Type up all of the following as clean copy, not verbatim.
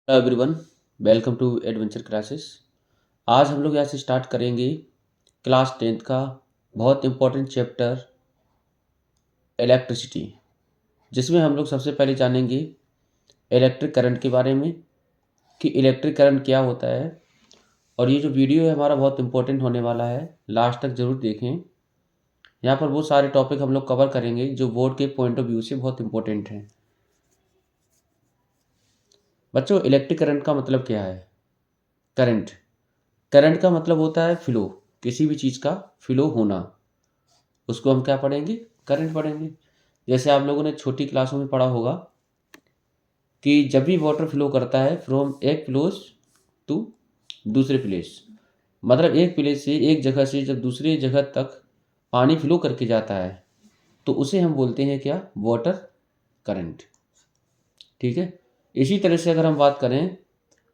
Hello everyone, welcome to adventure classes. आज हम लोग यहाँ से स्टार्ट करेंगे क्लास 10th का बहुत इम्पोर्टेंट चैप्टर इलेक्ट्रिसिटी, जिसमें हम लोग सबसे पहले जानेंगे इलेक्ट्रिक करंट के बारे में कि इलेक्ट्रिक करंट क्या होता है। और ये जो वीडियो है हमारा बहुत इम्पोर्टेंट होने वाला है, लास्ट तक ज़रूर देखें। यहाँ पर बहुत सारे टॉपिक हम लोग कवर करेंगे जो बोर्ड के पॉइंट ऑफ व्यू से बहुत इम्पोर्टेंट हैं। बच्चों, इलेक्ट्रिक करंट का मतलब क्या है? करंट करंट का मतलब होता है फ्लो, किसी भी चीज़ का फ्लो होना, उसको हम क्या पढ़ेंगे? करंट पढ़ेंगे। जैसे आप लोगों ने छोटी क्लासों में पढ़ा होगा कि जब भी वाटर फ्लो करता है फ्रॉम एक प्लेस टू दूसरे प्लेस, मतलब एक प्लेस से, एक जगह से जब दूसरी जगह तक पानी फ्लो करके जाता है तो उसे हम बोलते हैं क्या? Water current. ठीक है। इसी तरह से अगर हम बात करें,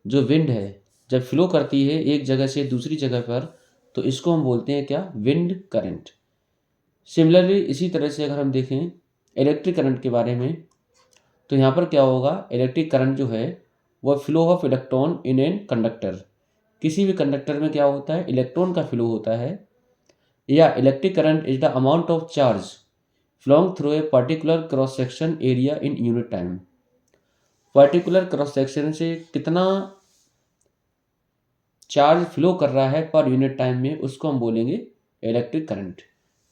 जो विंड है जब फ्लो करती है एक जगह से दूसरी जगह पर तो इसको हम बोलते हैं क्या? Wind current. सिमिलरली इसी तरह से अगर हम देखें इलेक्ट्रिक करंट के बारे में, तो यहाँ पर क्या होगा? इलेक्ट्रिक करंट जो है वह flow of electron in an conductor. किसी भी कंडक्टर में क्या होता है? इलेक्ट्रॉन का फ्लो होता है। या electric current is the amount of charge flowing through a particular cross section area in unit time. Particular cross section से कितना चार्ज फ्लो कर रहा है पर यूनिट टाइम में, उसको हम बोलेंगे इलेक्ट्रिक करंट।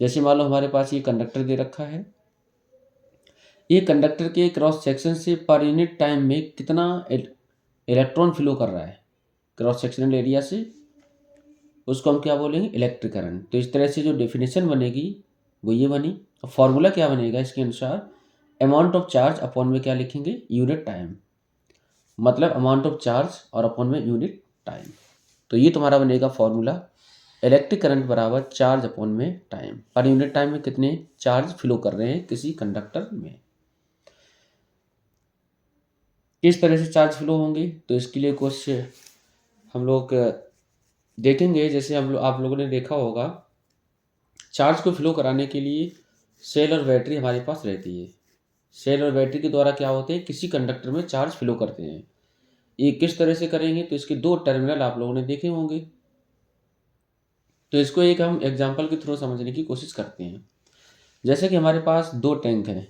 जैसे मान लो हमारे पास ये कंडक्टर दे रखा है, ये कंडक्टर के क्रॉस सेक्शन से पर यूनिट टाइम में कितना इलेक्ट्रॉन फ्लो कर रहा है क्रॉस सेक्शनल एरिया से, उसको हम क्या बोलेंगे? Electric current. तो इस तरह से जो डेफिनेशन बनेगी वो ये बनी। और फॉर्मूला क्या बनेगा इसके अनुसार? अमाउंट ऑफ चार्ज अपॉन में क्या लिखेंगे? Unit time. मतलब अमाउंट ऑफ चार्ज और अपॉन में यूनिट टाइम। तो ये तुम्हारा बनेगा फॉर्मूला, इलेक्ट्रिक करंट बराबर चार्ज अपॉन में टाइम। पर यूनिट टाइम में कितने चार्ज फ्लो कर रहे हैं किसी कंडक्टर में। किस तरह से चार्ज फ्लो होंगे, तो इसके लिए कुछ हम लोग देखेंगे। जैसे आप लोगों ने देखा होगा, चार्ज को फ्लो कराने के लिए सेल और बैटरी हमारे पास रहती है। सेल और बैटरी के द्वारा क्या होते हैं? किसी कंडक्टर में चार्ज फ्लो करते हैं। ये किस तरह से करेंगे, तो इसके दो टर्मिनल आप लोगों ने देखे होंगे। तो इसको एक हम एग्जाम्पल के थ्रू समझने की कोशिश करते हैं। जैसे कि हमारे पास दो टैंक हैं,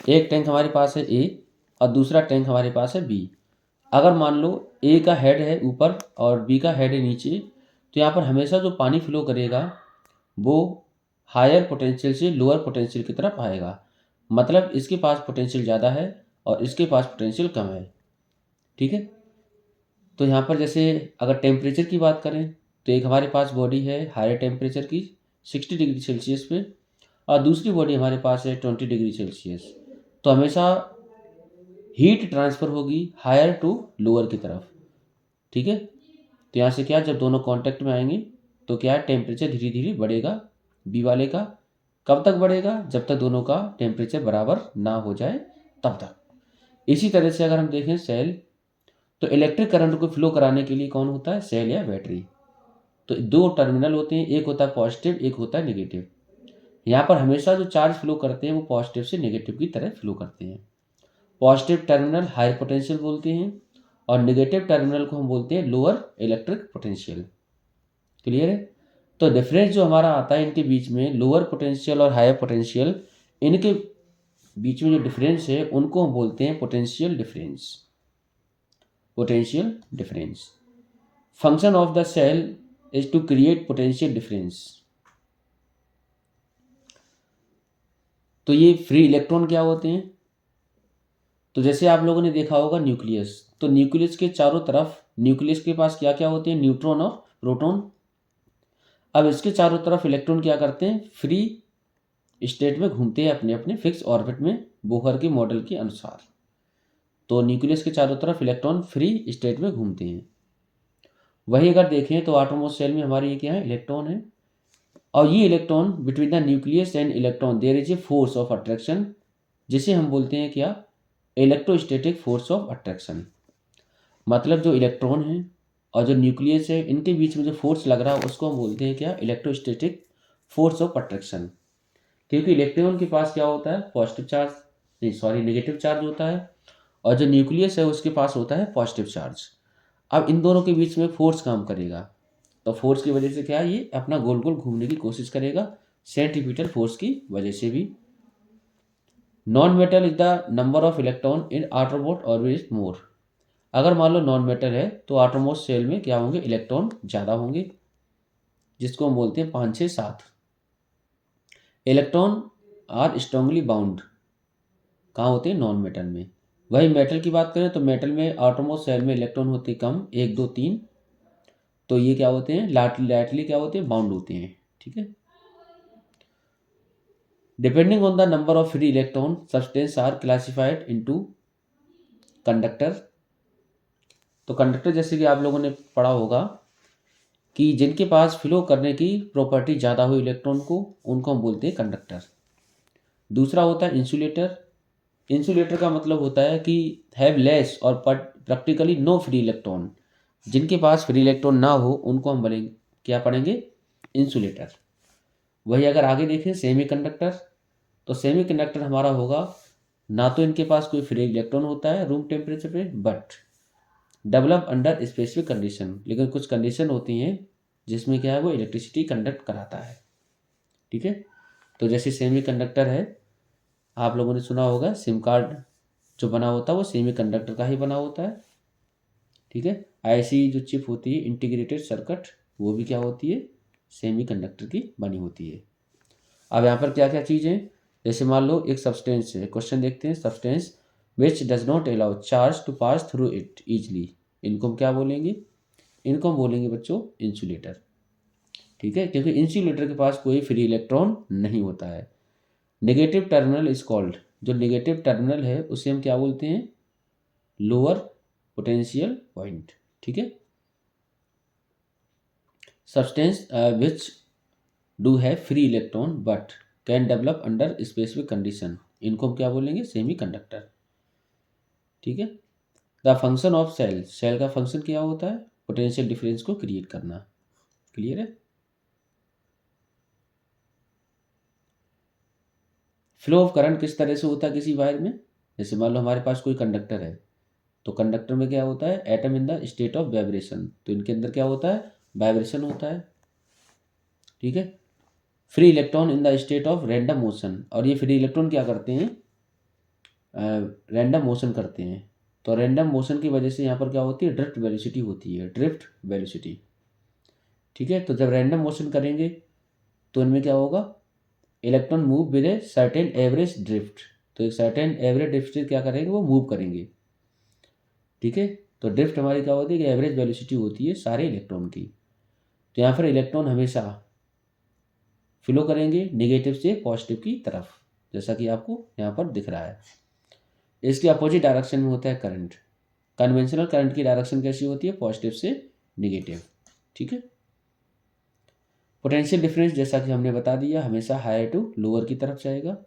एक टैंक हमारे पास है ए और दूसरा टैंक हमारे पास है बी। अगर मान लो ए का हेड है ऊपर और बी का हेड है नीचे, तो यहाँ पर हमेशा जो पानी फ्लो करेगा वो हायर पोटेंशियल से लोअर पोटेंशियल की तरफ आएगा। मतलब इसके पास पोटेंशियल ज़्यादा है और इसके पास पोटेंशियल कम है। ठीक है। तो यहाँ पर जैसे अगर टेम्परेचर की बात करें, तो एक हमारे पास बॉडी है हायर टेम्परेचर की 60 डिग्री सेल्सियस पे, और दूसरी बॉडी हमारे पास है 20 डिग्री सेल्सियस। तो हमेशा हीट ट्रांसफ़र होगी हायर टू लोअर की तरफ। ठीक है। तो यहाँ से क्या, जब दोनों कांटेक्ट में आएंगे तो क्या है? टेम्परेचर धीरे धीरे बढ़ेगा बी वाले का। कब तक बढ़ेगा? जब तक दोनों का टेम्परेचर बराबर ना हो जाए तब तक। इसी तरह से अगर हम देखें सेल, तो इलेक्ट्रिक करंट को फ्लो कराने के लिए कौन होता है? सेल या बैटरी। तो दो टर्मिनल होते हैं, एक होता है पॉजिटिव, एक होता है नेगेटिव। यहाँ पर हमेशा जो चार्ज फ्लो करते हैं वो पॉजिटिव से नेगेटिव की तरह फ्लो करते हैं। पॉजिटिव टर्मिनल हाई पोटेंशियल बोलते हैं और नेगेटिव टर्मिनल को हम बोलते हैं लोअर इलेक्ट्रिक पोटेंशियल। क्लियर है? तो डिफरेंस जो हमारा आता है इनके बीच में, लोअर पोटेंशियल और हायर पोटेंशियल, इनके बीच में जो डिफरेंस है उनको हम बोलते हैं potential difference. Potential difference function of the cell is to create potential difference. तो ये फ्री इलेक्ट्रॉन क्या होते हैं? तो जैसे आप लोगों ने देखा होगा न्यूक्लियस, तो न्यूक्लियस के चारों तरफ, न्यूक्लियस के पास क्या क्या होते हैं? न्यूट्रॉन और प्रोटॉन। अब इसके चारों तरफ इलेक्ट्रॉन क्या करते हैं? फ्री स्टेट में घूमते हैं अपने अपने फिक्स ऑर्बिट में, बोहर के मॉडल के अनुसार। तो न्यूक्लियस के चारों तरफ इलेक्ट्रॉन फ्री स्टेट में घूमते हैं। वही अगर देखें तो एटॉमिक सेल में हमारे ये क्या है? इलेक्ट्रॉन है। और ये electron between the nucleus and electron there is a force of attraction, जिसे हम बोलते हैं क्या? Electrostatic force of attraction. मतलब जो इलेक्ट्रॉन है और जो न्यूक्लियस है, इनके बीच में जो फोर्स लग रहा है उसको हम बोलते हैं क्या? Electrostatic force of attraction. क्योंकि इलेक्ट्रॉन के पास क्या होता है? पॉजिटिव चार्ज, नहीं सॉरी, नेगेटिव चार्ज होता है, और जो न्यूक्लियस है उसके पास होता है पॉजिटिव चार्ज। अब इन दोनों के बीच में फोर्स काम करेगा, तो फोर्स की वजह से क्या है, ये अपना गोल गोल घूमने की कोशिश करेगा, सेंट्रीपिटल फोर्स की वजह से भी। Non metal is the number of electron in outermost orbit more. अगर मान लो नॉन मेटल है तो आटोमोट सेल में क्या होंगे, इलेक्ट्रॉन ज़्यादा होंगे, जिसको हम बोलते हैं 5 6 7। इलेक्ट्रॉन आर स्ट्रांगली बाउंड कहाँ होते हैं, नॉन मेटल में। वही मेटल की बात करें तो मेटल में आटोमोट सेल में इलेक्ट्रॉन होते कम, 1 2 3। तो ये क्या होते हैं, लाइटली क्या होते हैं, बाउंड होते हैं। ठीक है। Depending on the number of free electron substance are classified into conductor. तो कंडक्टर जैसे कि आप लोगों ने पढ़ा होगा कि जिनके पास फ्लो करने की प्रॉपर्टी ज़्यादा हो इलेक्ट्रॉन को, उनको हम बोलते हैं कंडक्टर। दूसरा होता है इंसुलेटर। इंसुलेटर का मतलब होता है कि हैव लेस और प्रैक्टिकली नो फ्री इलेक्ट्रॉन। जिनके पास फ्री इलेक्ट्रॉन ना हो उनको हम बोलेंगे, क्या पढ़ेंगे, इंसुलेटर। वही अगर आगे देखें सेमी कंडक्टर, तो सेमी कंडक्टर हमारा होगा ना तो इनके पास कोई फ्री इलेक्ट्रॉन होता है रूम टेम्परेचर पे, but develop under specific condition, लेकिन कुछ कंडीशन होती हैं जिसमें क्या है, वो इलेक्ट्रिसिटी कंडक्ट कराता है। ठीक है। तो जैसे सेमी कंडक्टर है, आप लोगों ने सुना होगा सिम कार्ड जो बना होता है वो सेमी कंडक्टर का ही बना होता है। ठीक है। ऐसी जो चिप होती है इंटीग्रेटेड सर्किट, वो भी क्या होती है, सेमी कंडक्टर की बनी होती है। अब यहाँ पर क्या क्या चीज़ें, जैसे मान लो एक सब्सटेंस है, क्वेश्चन देखते हैं, substance which does not allow charge to pass through it easily, इनको हम क्या बोलेंगे, इनको हम बोलेंगे बच्चों इंसुलेटर। ठीक है, क्योंकि इंसुलेटर के पास कोई फ्री इलेक्ट्रॉन नहीं होता है। नेगेटिव टर्मिनल इज कॉल्ड, जो नेगेटिव टर्मिनल है उसे हम क्या बोलते हैं, लोअर पोटेंशियल पॉइंट। ठीक है। Substance which do have free electron but can develop under specific condition, इनको हम क्या बोलेंगे, सेमी कंडक्टर। ठीक है। The function of cell, cell का फंक्शन क्या होता है, पोटेंशियल डिफरेंस को क्रिएट करना। क्लियर है। फ्लो ऑफ करंट किस तरह से होता है किसी वायर में, जैसे मान लो हमारे पास कोई कंडक्टर है, तो कंडक्टर में क्या होता है, atom in the state of vibration, तो इनके अंदर क्या होता है, वाइब्रेशन होता है। ठीक है। Free electron in the state of random motion, और ये फ्री इलेक्ट्रॉन क्या करते हैं, रैंडम मोशन करते हैं। तो रैंडम मोशन की वजह से यहाँ पर क्या होती है, ड्रिफ्ट वेलोसिटी होती है, ड्रिफ्ट वेलोसिटी। ठीक है। तो जब रैंडम मोशन करेंगे तो इनमें क्या होगा, electron move with a certain average drift, तो एक सर्टेन एवरेज ड्रिफ्ट से क्या करेंगे, वो मूव करेंगे। ठीक है। तो ड्रिफ्ट हमारी क्या होती है, कि एवरेज वेलोसिटी होती है सारे इलेक्ट्रॉन की। तो यहाँ पर इलेक्ट्रॉन हमेशा फ्लो करेंगे निगेटिव से पॉजिटिव की तरफ, जैसा कि आपको यहाँ पर दिख रहा है। इसके अपोजिट डायरेक्शन में होता है करंट। कन्वेंशनल करंट की डायरेक्शन कैसी होती है, पॉजिटिव से निगेटिव। ठीक है। पोटेंशियल डिफरेंस जैसा कि हमने बता दिया, हमेशा हायर टू लोअर की तरफ जाएगा।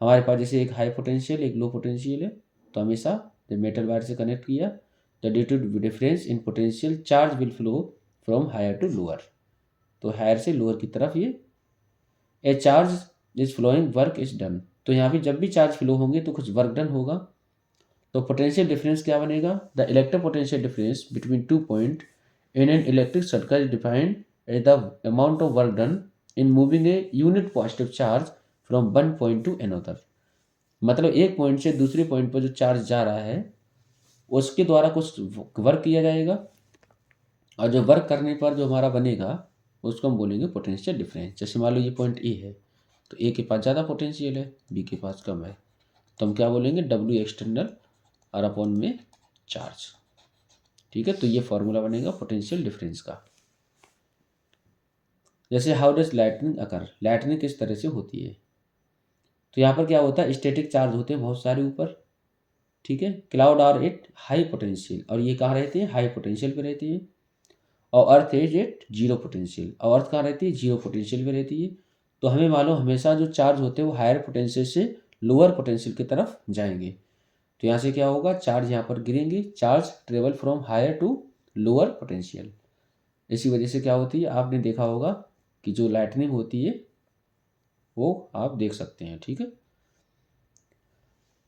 हमारे पास जैसे एक हाई पोटेंशियल एक लो पोटेंशियल है, तो हमेशा जब मेटल वायर से कनेक्ट किया, the due to difference in potential charge will flow from higher to lower, तो हायर से लोअर की तरफ ये a charge is flowing work is done. तो यहाँ पे जब भी चार्ज फ्लो होंगे तो कुछ वर्क डन होगा। तो पोटेंशियल डिफरेंस क्या बनेगा, the electric potential difference between 2 point in an electric circuit is defined as the amount of work done in moving a unit positive charge from one point to another. मतलब एक point से दूसरे point पर जो charge जा रहा है उसके द्वारा कुछ वर्क किया जाएगा, और जो वर्क करने पर जो हमारा बनेगा उसको हम बोलेंगे पोटेंशियल डिफरेंस। जैसे मान लो ये पॉइंट ए है, तो ए के पास ज़्यादा पोटेंशियल है, बी के पास कम है, तो हम क्या बोलेंगे, डब्ल्यू एक्सटर्नल और अपॉन में चार्ज। ठीक है। तो ये फॉर्मूला बनेगा पोटेंशियल डिफरेंस का। जैसे how does lightning occur, lightning किस तरह से होती है, तो यहाँ पर क्या होता है, स्टैटिक चार्ज होते हैं बहुत सारे ऊपर। ठीक है। Cloud are at high potential, और ये कहाँ रहते हैं, हाई पोटेंशियल पे रहती है। और earth is at zero potential, और अर्थ कहाँ रहती है, जीरो पोटेंशियल पे रहती है। तो हमें मालूम हमेशा जो चार्ज होते हैं वो हायर पोटेंशियल से लोअर पोटेंशियल की तरफ जाएंगे। तो यहाँ से क्या होगा, चार्ज यहाँ पर गिरेंगे, charge travel from higher to lower potential. इसी वजह से क्या होती है, आपने देखा होगा कि जो लाइटनिंग होती है वो आप देख सकते हैं। ठीक है।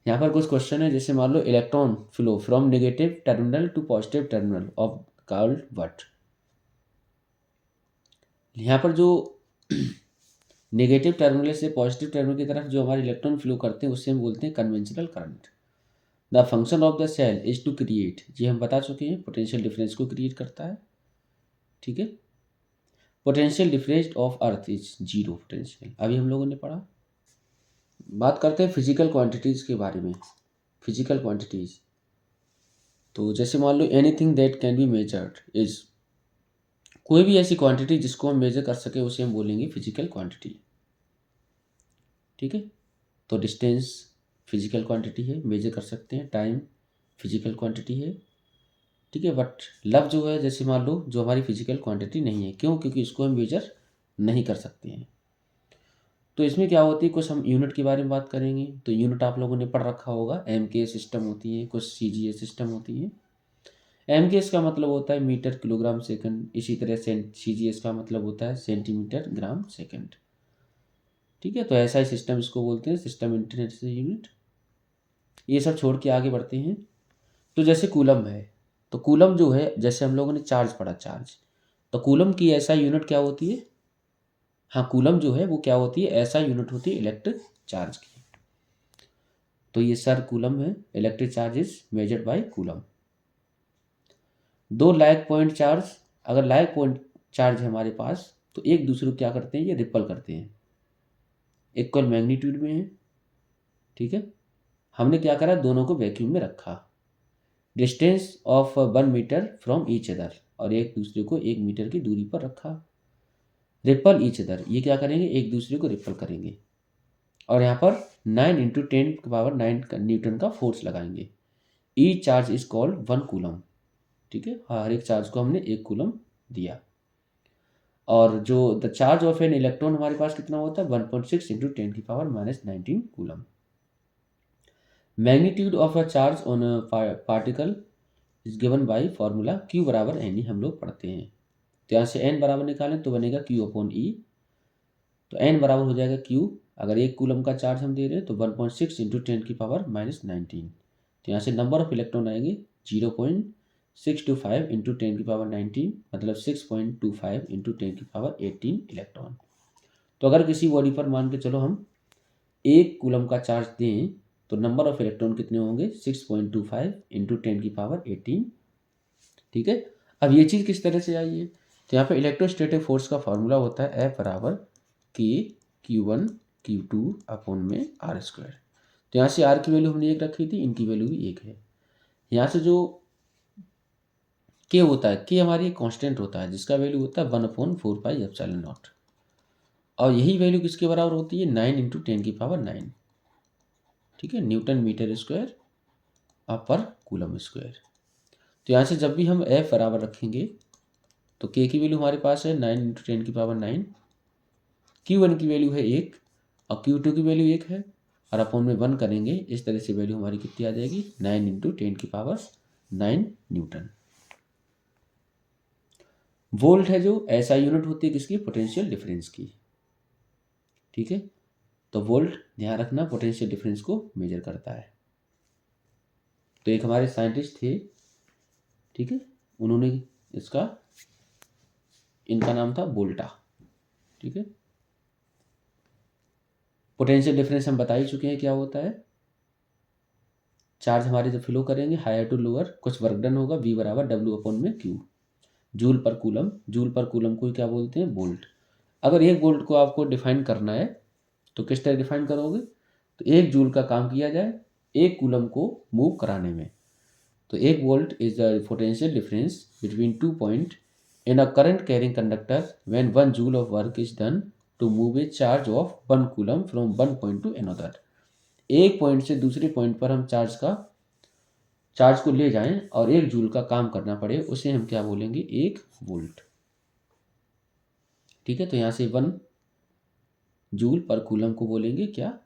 यहाँ पर कुछ क्वेश्चन है, जैसे मान लो electron flow from negative terminal to positive terminal of called what. यहाँ पर जो नेगेटिव टर्मिनल से पॉजिटिव टर्मिनल की तरफ जो हमारे इलेक्ट्रॉन फ्लो करते हैं उससे हम बोलते हैं conventional current. The function of the cell is to create, ये हम बता चुके हैं, पोटेंशियल डिफरेंस को क्रिएट करता है। ठीक है, potential difference of earth is zero potential, अभी हम लोगों ने पढ़ा। बात करते हैं फिजिकल क्वांटिटीज के बारे में। फिजिकल क्वांटिटीज, तो जैसे मान लो anything that can be measured is, कोई भी ऐसी क्वांटिटी जिसको हम मेजर कर सके उसे हम बोलेंगे फिजिकल क्वांटिटी। ठीक है, तो डिस्टेंस फिजिकल क्वांटिटी है, मेजर कर सकते हैं। टाइम फिजिकल क्वांटिटी है। ठीक है, बट लव जो है, जैसे मान लो जो हमारी फिजिकल क्वांटिटी नहीं है, क्यों? क्योंकि इसको हम मेजर नहीं कर सकते हैं। तो इसमें क्या होती है, कुछ हम यूनिट के बारे में बात करेंगे। तो यूनिट आप लोगों ने पढ़ रखा होगा, एम के सिस्टम होती है, कुछ सी जी ए सिस्टम होती है। एम के एस का मतलब होता है मीटर किलोग्राम सेकंड, इसी तरह सी जी एस का मतलब होता है सेंटीमीटर ग्राम सेकंड। ठीक है, तो ऐसा ही सिस्टम इसको बोलते हैं, सिस्टम इंटरनेशनल यूनिट। ये सब छोड़ के आगे बढ़ते हैं। तो जैसे कूलम है, तो कूलम जो है, जैसे हम लोगों ने चार्ज पढ़ा, चार्ज, तो कूलम की ऐसा यूनिट क्या होती है? हाँ, कूलम जो है वो क्या होती है? ऐसा यूनिट होती है इलेक्ट्रिक चार्ज की। तो ये सर कूलम है, electric charge is measured by coulomb. दो लाइक पॉइंट चार्ज, अगर लाइक पॉइंट चार्ज है हमारे पास, तो एक दूसरे को क्या करते हैं? ये रिपल करते हैं, इक्वल मैग्नीट्यूड में है। ठीक है, हमने क्या करा? दोनों को वैक्यूम में रखा, distance of 1 metre from each other, और एक दूसरे को 1 मीटर की दूरी पर रखा। रिपल ईच अदर, ये क्या करेंगे? एक दूसरे को रिपल करेंगे, और यहाँ पर 9 × 10⁹ न्यूटन का फोर्स लगाएंगे। Each charge is called 1 coulomb. ठीक है, हर एक चार्ज को हमने 1 कूलम दिया। और जो the charge of an electron हमारे पास कितना होता है? 1.6 × 10⁻⁻19 coulomb. Magnitude of a charge on a particle is given by formula Q बराबर NE, हम लोग पढ़ते हैं। तो यहाँ से n बराबर निकालें तो बनेगा Q/E। तो n बराबर हो जाएगा Q, अगर 1 कूलम का चार्ज हम दे रहे हैं तो 1.6 × 10⁻⁻19। तो यहाँ से नंबर ऑफ इलेक्ट्रॉन आएंगे 0.625 × 10⁻19, मतलब 6.25 × 10⁻18 इलेक्ट्रॉन। तो अगर किसी बॉडी पर मान के चलो हम 1 कूलम का चार्ज दें, तो नंबर ऑफ इलेक्ट्रॉन कितने होंगे? 6.25 × 10⁻18। ठीक है, अब ये चीज़ किस तरह से आई है? तो यहाँ पे इलेक्ट्रोस्टैटिक फोर्स का फॉर्मूला होता है F बराबर K Q1 Q2/R²। तो यहाँ से R की वैल्यू हमने 1 रखी थी, इनकी वैल्यू भी 1 है। यहाँ से जो K होता है, K हमारी एक कांस्टेंट होता है जिसका वैल्यू होता है 1/4πε0, और यही वैल्यू किसके बराबर होती है? 9 × 10⁹9। ठीक है, न्यूटन मीटर स्क्वायर पर कूलम स्क्वायर। तो यहाँ से जब भी हम F बराबर रखेंगे तो K की वैल्यू हमारे पास है 9 × 10⁹9, Q1 की वैल्यू है 1 और Q2 की वैल्यू 1 है, और अपॉन में 1 करेंगे, इस तरह से वैल्यू हमारी कितनी आ जाएगी? 9 × 10⁹9 न्यूटन। वोल्ट है जो ऐसा यूनिट होती है किसकी? पोटेंशियल डिफरेंस की। ठीक है, तो वोल्ट ध्यान रखना पोटेंशियल डिफरेंस को मेजर करता है। तो एक हमारे साइंटिस्ट थे, ठीक है, उन्होंने इसका, इनका नाम था वोल्टा। ठीक है, पोटेंशियल डिफरेंस हम बता ही चुके हैं क्या होता है। चार्ज हमारे जब फ्लो करेंगे हायर टू लोअर, कुछ वर्क डन होगा, V बराबर W/Q। जूल पर कूलम, जूल पर कूलम को क्या बोलते हैं? वोल्ट। अगर 1 वोल्ट को आपको डिफाइन करना है तो किस तरह डिफाइन करोगे? तो 1 जूल का काम किया जाए 1 कूलम को मूव कराने में। तो 1 volt is the potential difference between 2 point in a current carrying conductor when 1 joule of work is done to move a charge of 1 coulomb from 1 point to another. एक point से दूसरे point पर हम charge को ले जाएं और 1 joule का काम करना पड़े, उसे हम क्या बोलेंगे? 1 वोल्ट। ठीक है, तो यहाँ से 1 जूल पर कूलम को बोलेंगे क्या?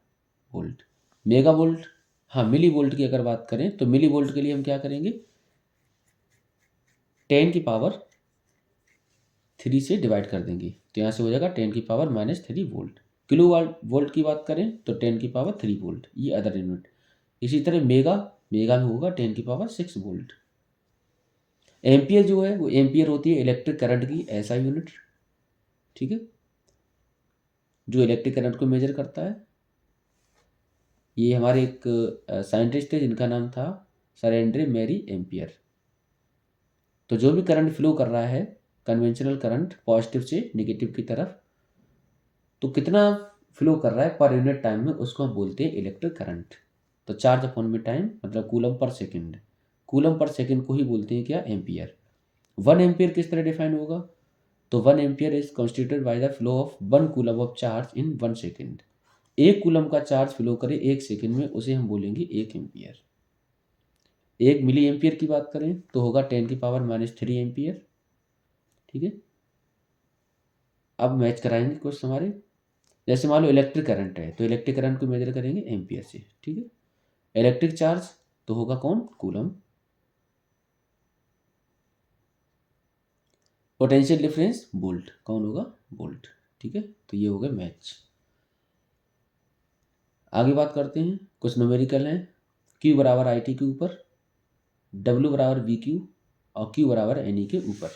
वोल्ट। मेगा वोल्ट, हाँ, मिली वोल्ट की अगर बात करें तो मिली वोल्ट के लिए हम क्या करेंगे? 10⁻³ से डिवाइड कर देंगे, तो यहाँ से हो जाएगा 10⁻³ वोल्ट। किलो वोल्ट की बात करें तो 10⁻³ वोल्ट, ये अदर यूनिट। इसी तरह मेगा में होगा 10⁶ वोल्ट। एम्पियर जो है वो एम्पियर होती है इलेक्ट्रिक करंट की एसआई यूनिट, ठीक है, जो इलेक्ट्रिक करंट को मेजर करता है। ये हमारे एक साइंटिस्ट थे जिनका नाम था सर एंड्रे मैरी एम्पियर। तो जो भी करंट फ्लो कर रहा है कन्वेंशनल करंट पॉजिटिव से नेगेटिव की तरफ, तो कितना फ्लो कर रहा है पर यूनिट टाइम में, उसको हम बोलते हैं इलेक्ट्रिक करंट। तो चार्ज अपॉन में टाइम मतलब coulomb per second, coulomb per second को ही बोलते हैं क्या, एम्पियर। 1 एम्पियर किस तरह डिफाइन होगा, तो 1 ampere is constituted by the flow of 1 coulomb of charge in 1 second. 1 coulomb का चार्ज फ्लो करे 1 सेकेंड में, उसे हम बोलेंगे 1 एम्पियर। 1 मिली एम्पियर की बात करें तो होगा 10⁻³ एम्पियर, ठीक है। अब मैच कराएंगे कुछ हमारे, जैसे मान लो इलेक्ट्रिक करंट है तो इलेक्ट्रिक करंट को मेजर करेंगे एम्पियर से, ठीक है। इलेक्ट्रिक चार्ज तो होगा कौन, कूलम। पोटेंशियल डिफरेंस वोल्ट, कौन होगा, वोल्ट, ठीक है। तो ये हो गए मैच। आगे बात करते हैं, कुछ न्यूमेरिकल हैं। Q बराबर IT के ऊपर, W बराबर VQ और Q बराबर NE के ऊपर।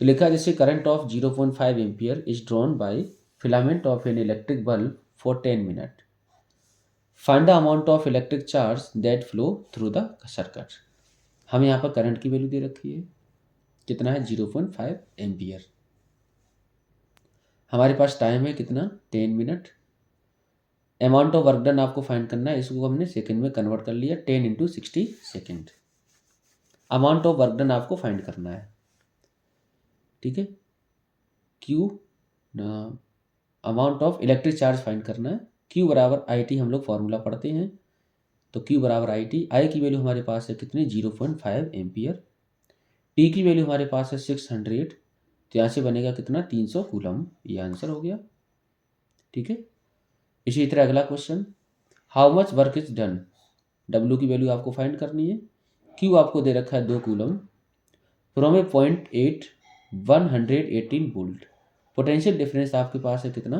तो लिखा है जैसे current of 0.5 ampere is drawn by filament of an electric bulb for 10 minute. Find the amount of electric charge that flow through the circuit. हमें यहाँ पर करंट की वैल्यू दे रखी है, कितना है 0.5 एम्पियर। हमारे पास टाइम है कितना, 10 minute. Amount of work done आपको फाइंड करना है, इसको हमने सेकंड में कन्वर्ट कर लिया, 10 × 60 second. Amount of work done आपको फाइंड करना है, ठीक है। Q amount of electric charge find करना है। क्यू बराबर IT हम लोग फॉर्मूला पढ़ते हैं, तो क्यू बराबर IT, आई की वैल्यू हमारे पास है कितनी 0.5 एम्पियर, टी की वैल्यू हमारे पास है 600, तो यहाँ से बनेगा कितना 300 कूलम, ये आंसर हो गया, ठीक है। इसी तरह अगला question, how much work is done. W की वैल्यू आपको फाइंड करनी है, Q आपको दे रखा है 2 coulomb, from a point 8 118 volt. Potential difference आपके पास है कितना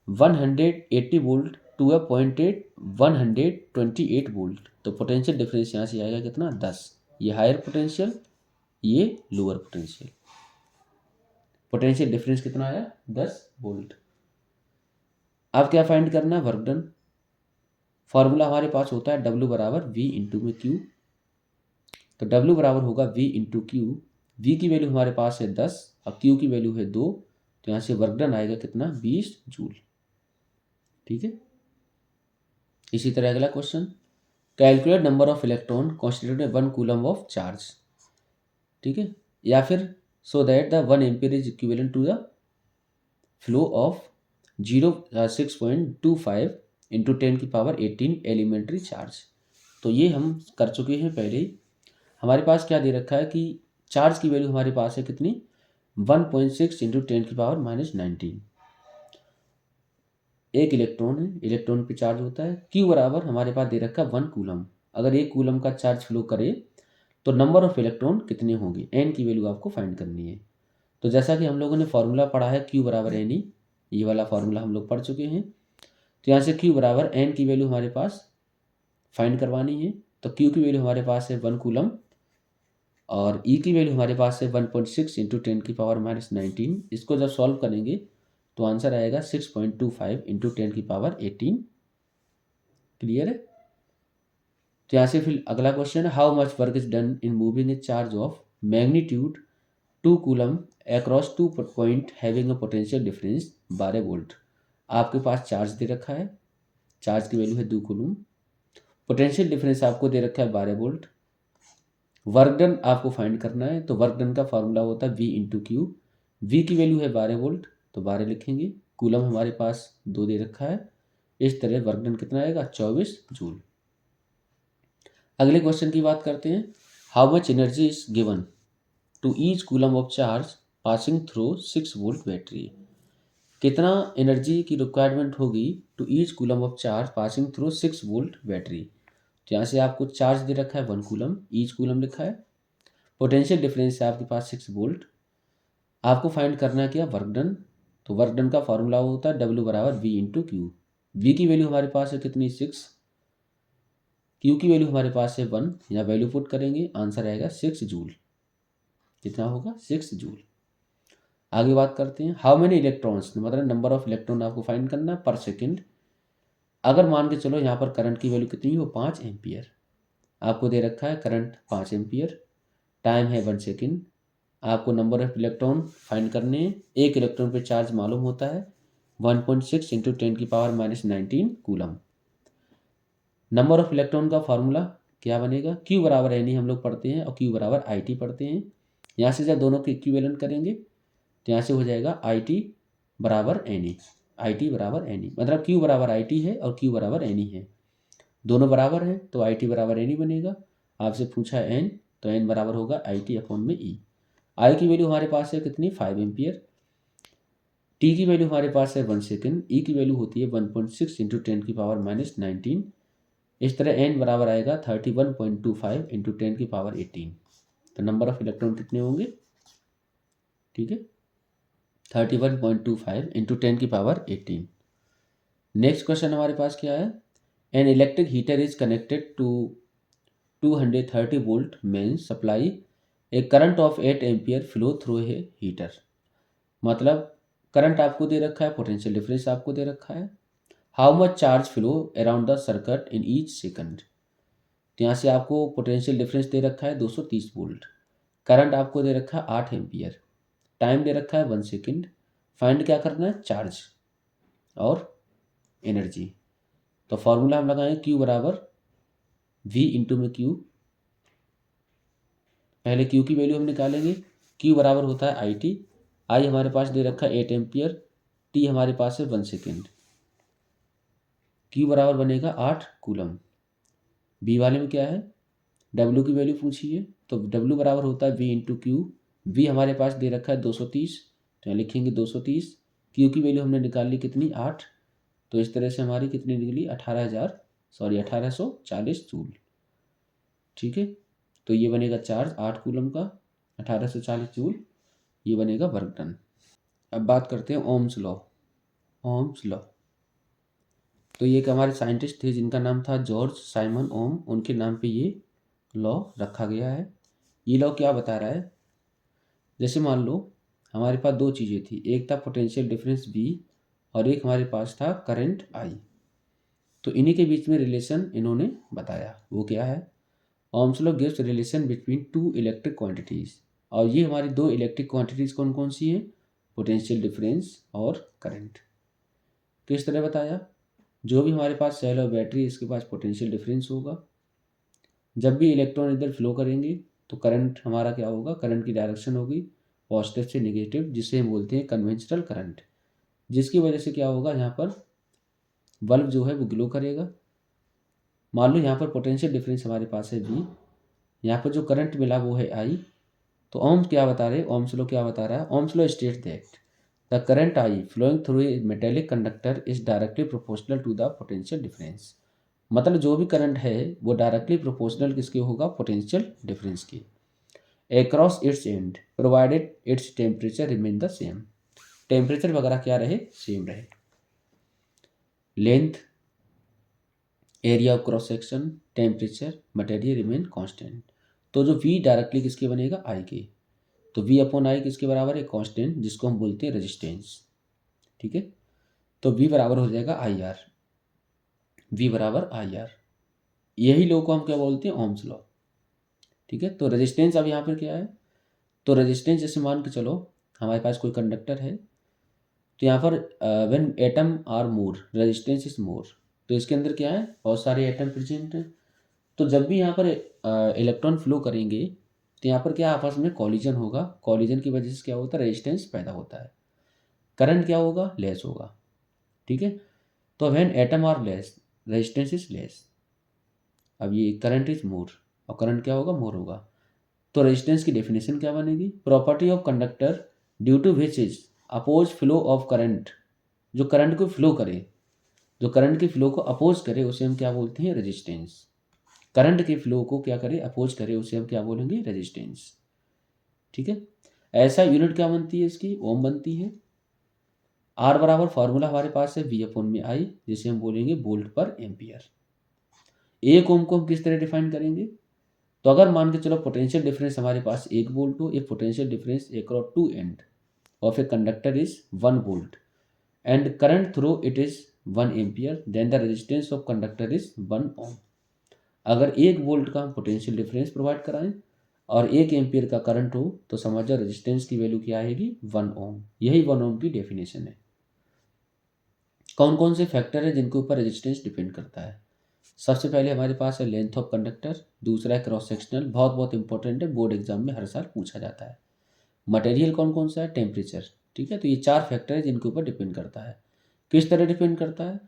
180 volt to a point 8 128 volt. तो पोटेंशियल डिफरेंस यहाँ से आएगा कितना 10, ये हायर पोटेंशियल, ये लोअर पोटेंशियल। पोटेंशियल डिफरेंस कितना आया 10 वोल्ट। अब क्या फाइंड करना है, वर्क डन। फॉर्मूला हमारे पास होता है W बराबर V इंटू में Q, तो W बराबर होगा V इंटू Q। V की वैल्यू हमारे पास है 10 और Q की वैल्यू है 2, तो यहाँ से वर्क डन आएगा कितना 20 जूल, ठीक है। इसी तरह अगला question, calculate number of electron constituted 1 coulomb of charge, ठीक है, या फिर so that the 1 ampere is equivalent to the flow of 6.25 into 10⁻18 elementary charge. तो ये हम कर चुके हैं पहले ही। हमारे पास क्या दे रखा है कि चार्ज की वैल्यू हमारे पास है कितनी 1.6 इंटू 10⁻19। एक इलेक्ट्रॉन है, इलेक्ट्रॉन पे चार्ज होता है। Q बराबर हमारे पास दे रखा है 1 कूलम। अगर 1 कूलम का चार्ज फ्लो करे तो नंबर ऑफ इलेक्ट्रॉन कितने होंगे, N की वैल्यू आपको फाइंड करनी है। तो जैसा कि हम लोगों ने फॉर्मूला पढ़ा है Q बराबर NE, ये वाला फॉर्मूला हम लोग पढ़ चुके हैं। तो यहाँ से Q बराबर N की वैल्यू हमारे पास फाइंड करवानी है। तो Q की वैल्यू हमारे पास है 1 कूलम और E की वैल्यू हमारे पास है 1.6 इंटू 10⁻19। इसको जब सॉल्व करेंगे तो आंसर आएगा 6.25 इंटू 10⁻18। क्लियर है। तो यहाँ से फिर अगला क्वेश्चन है, how much work is done in moving A charge of magnitude 2 coulomb across 2 point having a potential difference 12 volt. आपके पास चार्ज दे रखा है, चार्ज की वैल्यू है 2 कूलम, पोटेंशियल डिफरेंस आपको दे रखा है 12 वोल्ट। वर्क डन आपको फाइंड करना है, तो वर्क डन का फॉर्मूला होता है V इंटू क्यू। V की वैल्यू है 12 वोल्ट, तो 12 लिखेंगे। कूलम हमारे पास 2 दे रखा है। इस तरह वर्क डन कितना आएगा 24 जूल। अगले क्वेश्चन की बात करते हैं, how much energy is given to each coulomb of charge passing through 6 volt battery. कितना एनर्जी की रिक्वायरमेंट होगी to each coulomb of charge passing through 6 volt battery. तो यहाँ से आपको चार्ज दे रखा है 1 कूलम, ईच कूलम लिखा है, पोटेंशियल डिफरेंस है आपके पास 6 वोल्ट। आपको फाइंड करना है क्या, वर्क डन। तो वर्क डन का फॉर्मूला होता है W बराबर V इंटू क्यू। V की वैल्यू हमारे पास है कितनी 6 क्यू की वैल्यू हमारे पास है 1, यहाँ वैल्यू पुट करेंगे, आंसर आएगा 6 जूल। कितना होगा? 6 जूल। आगे बात करते हैं, हाउ मेनी इलेक्ट्रॉन्स, मतलब नंबर ऑफ इलेक्ट्रॉन आपको फाइंड करना है पर सेकेंड। अगर मान के चलो यहाँ पर करंट की वैल्यू कितनी हो, 5 एम्पियर। आपको दे रखा है करंट 5 एम्पियर, टाइम है 1 सेकेंड। आपको नंबर ऑफ इलेक्ट्रॉन फाइंड करने हैं। एक इलेक्ट्रॉन पे चार्ज मालूम होता है 1.6 into 10⁻⁻19 coulomb. Number of electron का फॉर्मूला क्या बनेगा? Q बराबर एन हम लोग पढ़ते हैं और Q बराबर आई टी पढ़ते हैं। यहाँ से जब दोनों के इक्विवेलेंट करेंगे तो यहाँ से हो जाएगा आई टी बराबर एन ई। आई टी बराबर एन ई मतलब Q बराबर आई टी है और Q बराबर एन ई है, दोनों बराबर हैं तो आई टी बराबर एन ई बनेगा। आपसे पूछा है एन, तो एन बराबर होगा आई टी अपॉन में ई। आई की वैल्यू हमारे पास है कितनी? 5 एम्पियर। टी की वैल्यू हमारे पास है 1 सेकेंड। ई की वैल्यू होती है 1.6 इंटू 10⁻⁻19। इस तरह एन बराबर आएगा 31.25 इंटू 10⁻18। तो नंबर ऑफ इलेक्ट्रॉन कितने होंगे? ठीक है, 31.25 इंटू 10⁻18। नेक्स्ट क्वेश्चन हमारे पास क्या है? An electric heater is connected to 230 volt main supply, a current of 8 ampere flow through a heater. मतलब करंट आपको दे रखा है, पोटेंशियल डिफरेंस आपको दे रखा है, how much charge flow around the circuit in each second. तो यहाँ से आपको पोटेंशियल डिफरेंस दे रखा है 230 वोल्ट, करंट आपको दे रखा है 8 एम्पियर, टाइम दे रखा है 1 सेकेंड। फाइंड क्या करना है? चार्ज और एनर्जी। तो फॉर्मूला हम लगाएंगे Q बराबर V इंटू में Q। पहले Q की वैल्यू हम निकालेंगे। Q बराबर होता है आई टी। आई हमारे पास दे रखा है 8 एम्पियर, टी हमारे पास है 1 सेकेंड। Q बराबर बनेगा 8 कूलम। बी वाले में क्या है? W की वैल्यू पूछी है, तो W बराबर होता है V इंटू क्यू। V हमारे पास दे रखा है 230, तो यहाँ लिखेंगे 230। Q की वैल्यू हमने निकाल ली कितनी? 8। तो इस तरह से हमारी कितनी निकली? 1840 जूल। ठीक है, तो ये बनेगा चार्ज 8 कूलम का, 1840 जूल, ये बनेगा वर्क डन। अब बात करते हैं ओम्स लॉ। ओम्स लॉ, तो ये एक हमारे साइंटिस्ट थे जिनका नाम था जॉर्ज साइमन ओम, उनके नाम पे ये लॉ रखा गया है। ये लॉ क्या बता रहा है? जैसे मान लो हमारे पास दो चीज़ें थी, एक था पोटेंशियल डिफरेंस V और एक हमारे पास था करंट I। तो इन्हीं के बीच में रिलेशन इन्होंने बताया, वो क्या है? Ohm's law gives relation between two electric quantities, और ये हमारी दो इलेक्ट्रिक क्वांटिटीज कौन कौन सी हैं? पोटेंशियल डिफरेंस और करंट। किस तरह बताया? जो भी हमारे पास सेल और बैटरी, इसके पास पोटेंशियल डिफरेंस होगा। जब भी इलेक्ट्रॉन इधर फ्लो करेंगे तो करंट हमारा क्या होगा? करंट की डायरेक्शन होगी पॉजिटिव से नेगेटिव, जिसे हम बोलते हैं कन्वेंशनल करंट, जिसकी वजह से क्या होगा? यहाँ पर बल्ब जो है वो ग्लो करेगा। मान लो यहाँ पर पोटेंशियल डिफरेंस हमारे पास है V, यहाँ पर जो करंट मिला वो है I। तो ओम्स क्या बता रहे हैं? ओम्स लॉ क्या बता रहा है? Ohm's law states that the current I flowing through a metallic conductor is directly proportional to the potential difference. मतलब जो भी करंट है वो डायरेक्टली प्रोपोर्शनल किसके होगा? पोटेंशियल डिफरेंस के। across its end provided its temperature remain the same, temperature वगैरह क्या रहे? सेम रहे। Length, area of cross section, temperature, material remain constant. तो जो V डायरेक्टली किसके बनेगा? I के। तो V अपॉन I किसके बराबर है? कांस्टेंट, जिसको हम बोलते हैं रेजिस्टेंस। ठीक है, तो V बराबर हो जाएगा IR। V बराबर IR, यही लॉ को हम क्या बोलते हैं? Ohm's law. ठीक है, तो रेजिस्टेंस अब यहाँ पर क्या है? तो रेजिस्टेंस जैसे मान के चलो हमारे पास कोई कंडक्टर है, तो यहाँ पर when atom are more resistance is more, तो इसके अंदर क्या है? बहुत सारे एटम प्रेजेंट हैं। तो जब भी यहाँ पर इलेक्ट्रॉन फ्लो करेंगे तो यहाँ पर क्या आपस में कॉलिजन होगा। कॉलिजन की वजह से क्या होता है? रेजिस्टेंस पैदा होता है। करंट क्या होगा? लेस होगा। ठीक है, तो when atom are less resistance is less. अब ये करंट इज मोर और करंट क्या होगा? मोर होगा। तो रेजिस्टेंस की डेफिनेशन क्या बनेगी? Property of conductor due to which is oppose flow of current, जो करंट को फ्लो करे, जो करंट के फ्लो को अपोज करे उसे हम क्या बोलते हैं? रेजिस्टेंस। करंट के फ्लो को क्या करे? अपोज करे, उसे हम क्या बोलेंगे? रेजिस्टेंस। ठीक है, ऐसा यूनिट क्या बनती है इसकी? ओम बनती है। आर बराबर फॉर्मूला हमारे पास है V अपॉन में I, जिसे हम बोलेंगे वोल्ट पर एम्पियर। 1 ओम को हम किस तरह डिफाइन करेंगे? तो अगर मान के चलो पोटेंशियल डिफरेंस हमारे पास 1 वोल्ट हो, ये potential difference across two end of a conductor is 1 volt and current through it is 1 ampere, then the resistance of conductor is 1 ohm. अगर 1 वोल्ट का हम पोटेंशियल डिफरेंस प्रोवाइड कराएं और 1 एम्पियर का current हो तो समझ जाओ रेजिस्टेंस की वैल्यू क्या आएगी? 1 ओम। यही 1 ओम की डेफिनेशन है। कौन कौन से फैक्टर है जिनके ऊपर रेजिस्टेंस डिपेंड करता है? सबसे पहले हमारे पास है लेंथ ऑफ कंडक्टर, दूसरा है क्रॉस सेक्शनल, बहुत बहुत इंपॉर्टेंट है, बोर्ड एग्जाम में हर साल पूछा जाता है। मटेरियल कौन कौन सा है? टेम्परेचर। ठीक है, तो ये 4 फैक्टर है जिनके ऊपर डिपेंड करता है। किस तरह डिपेंड करता है?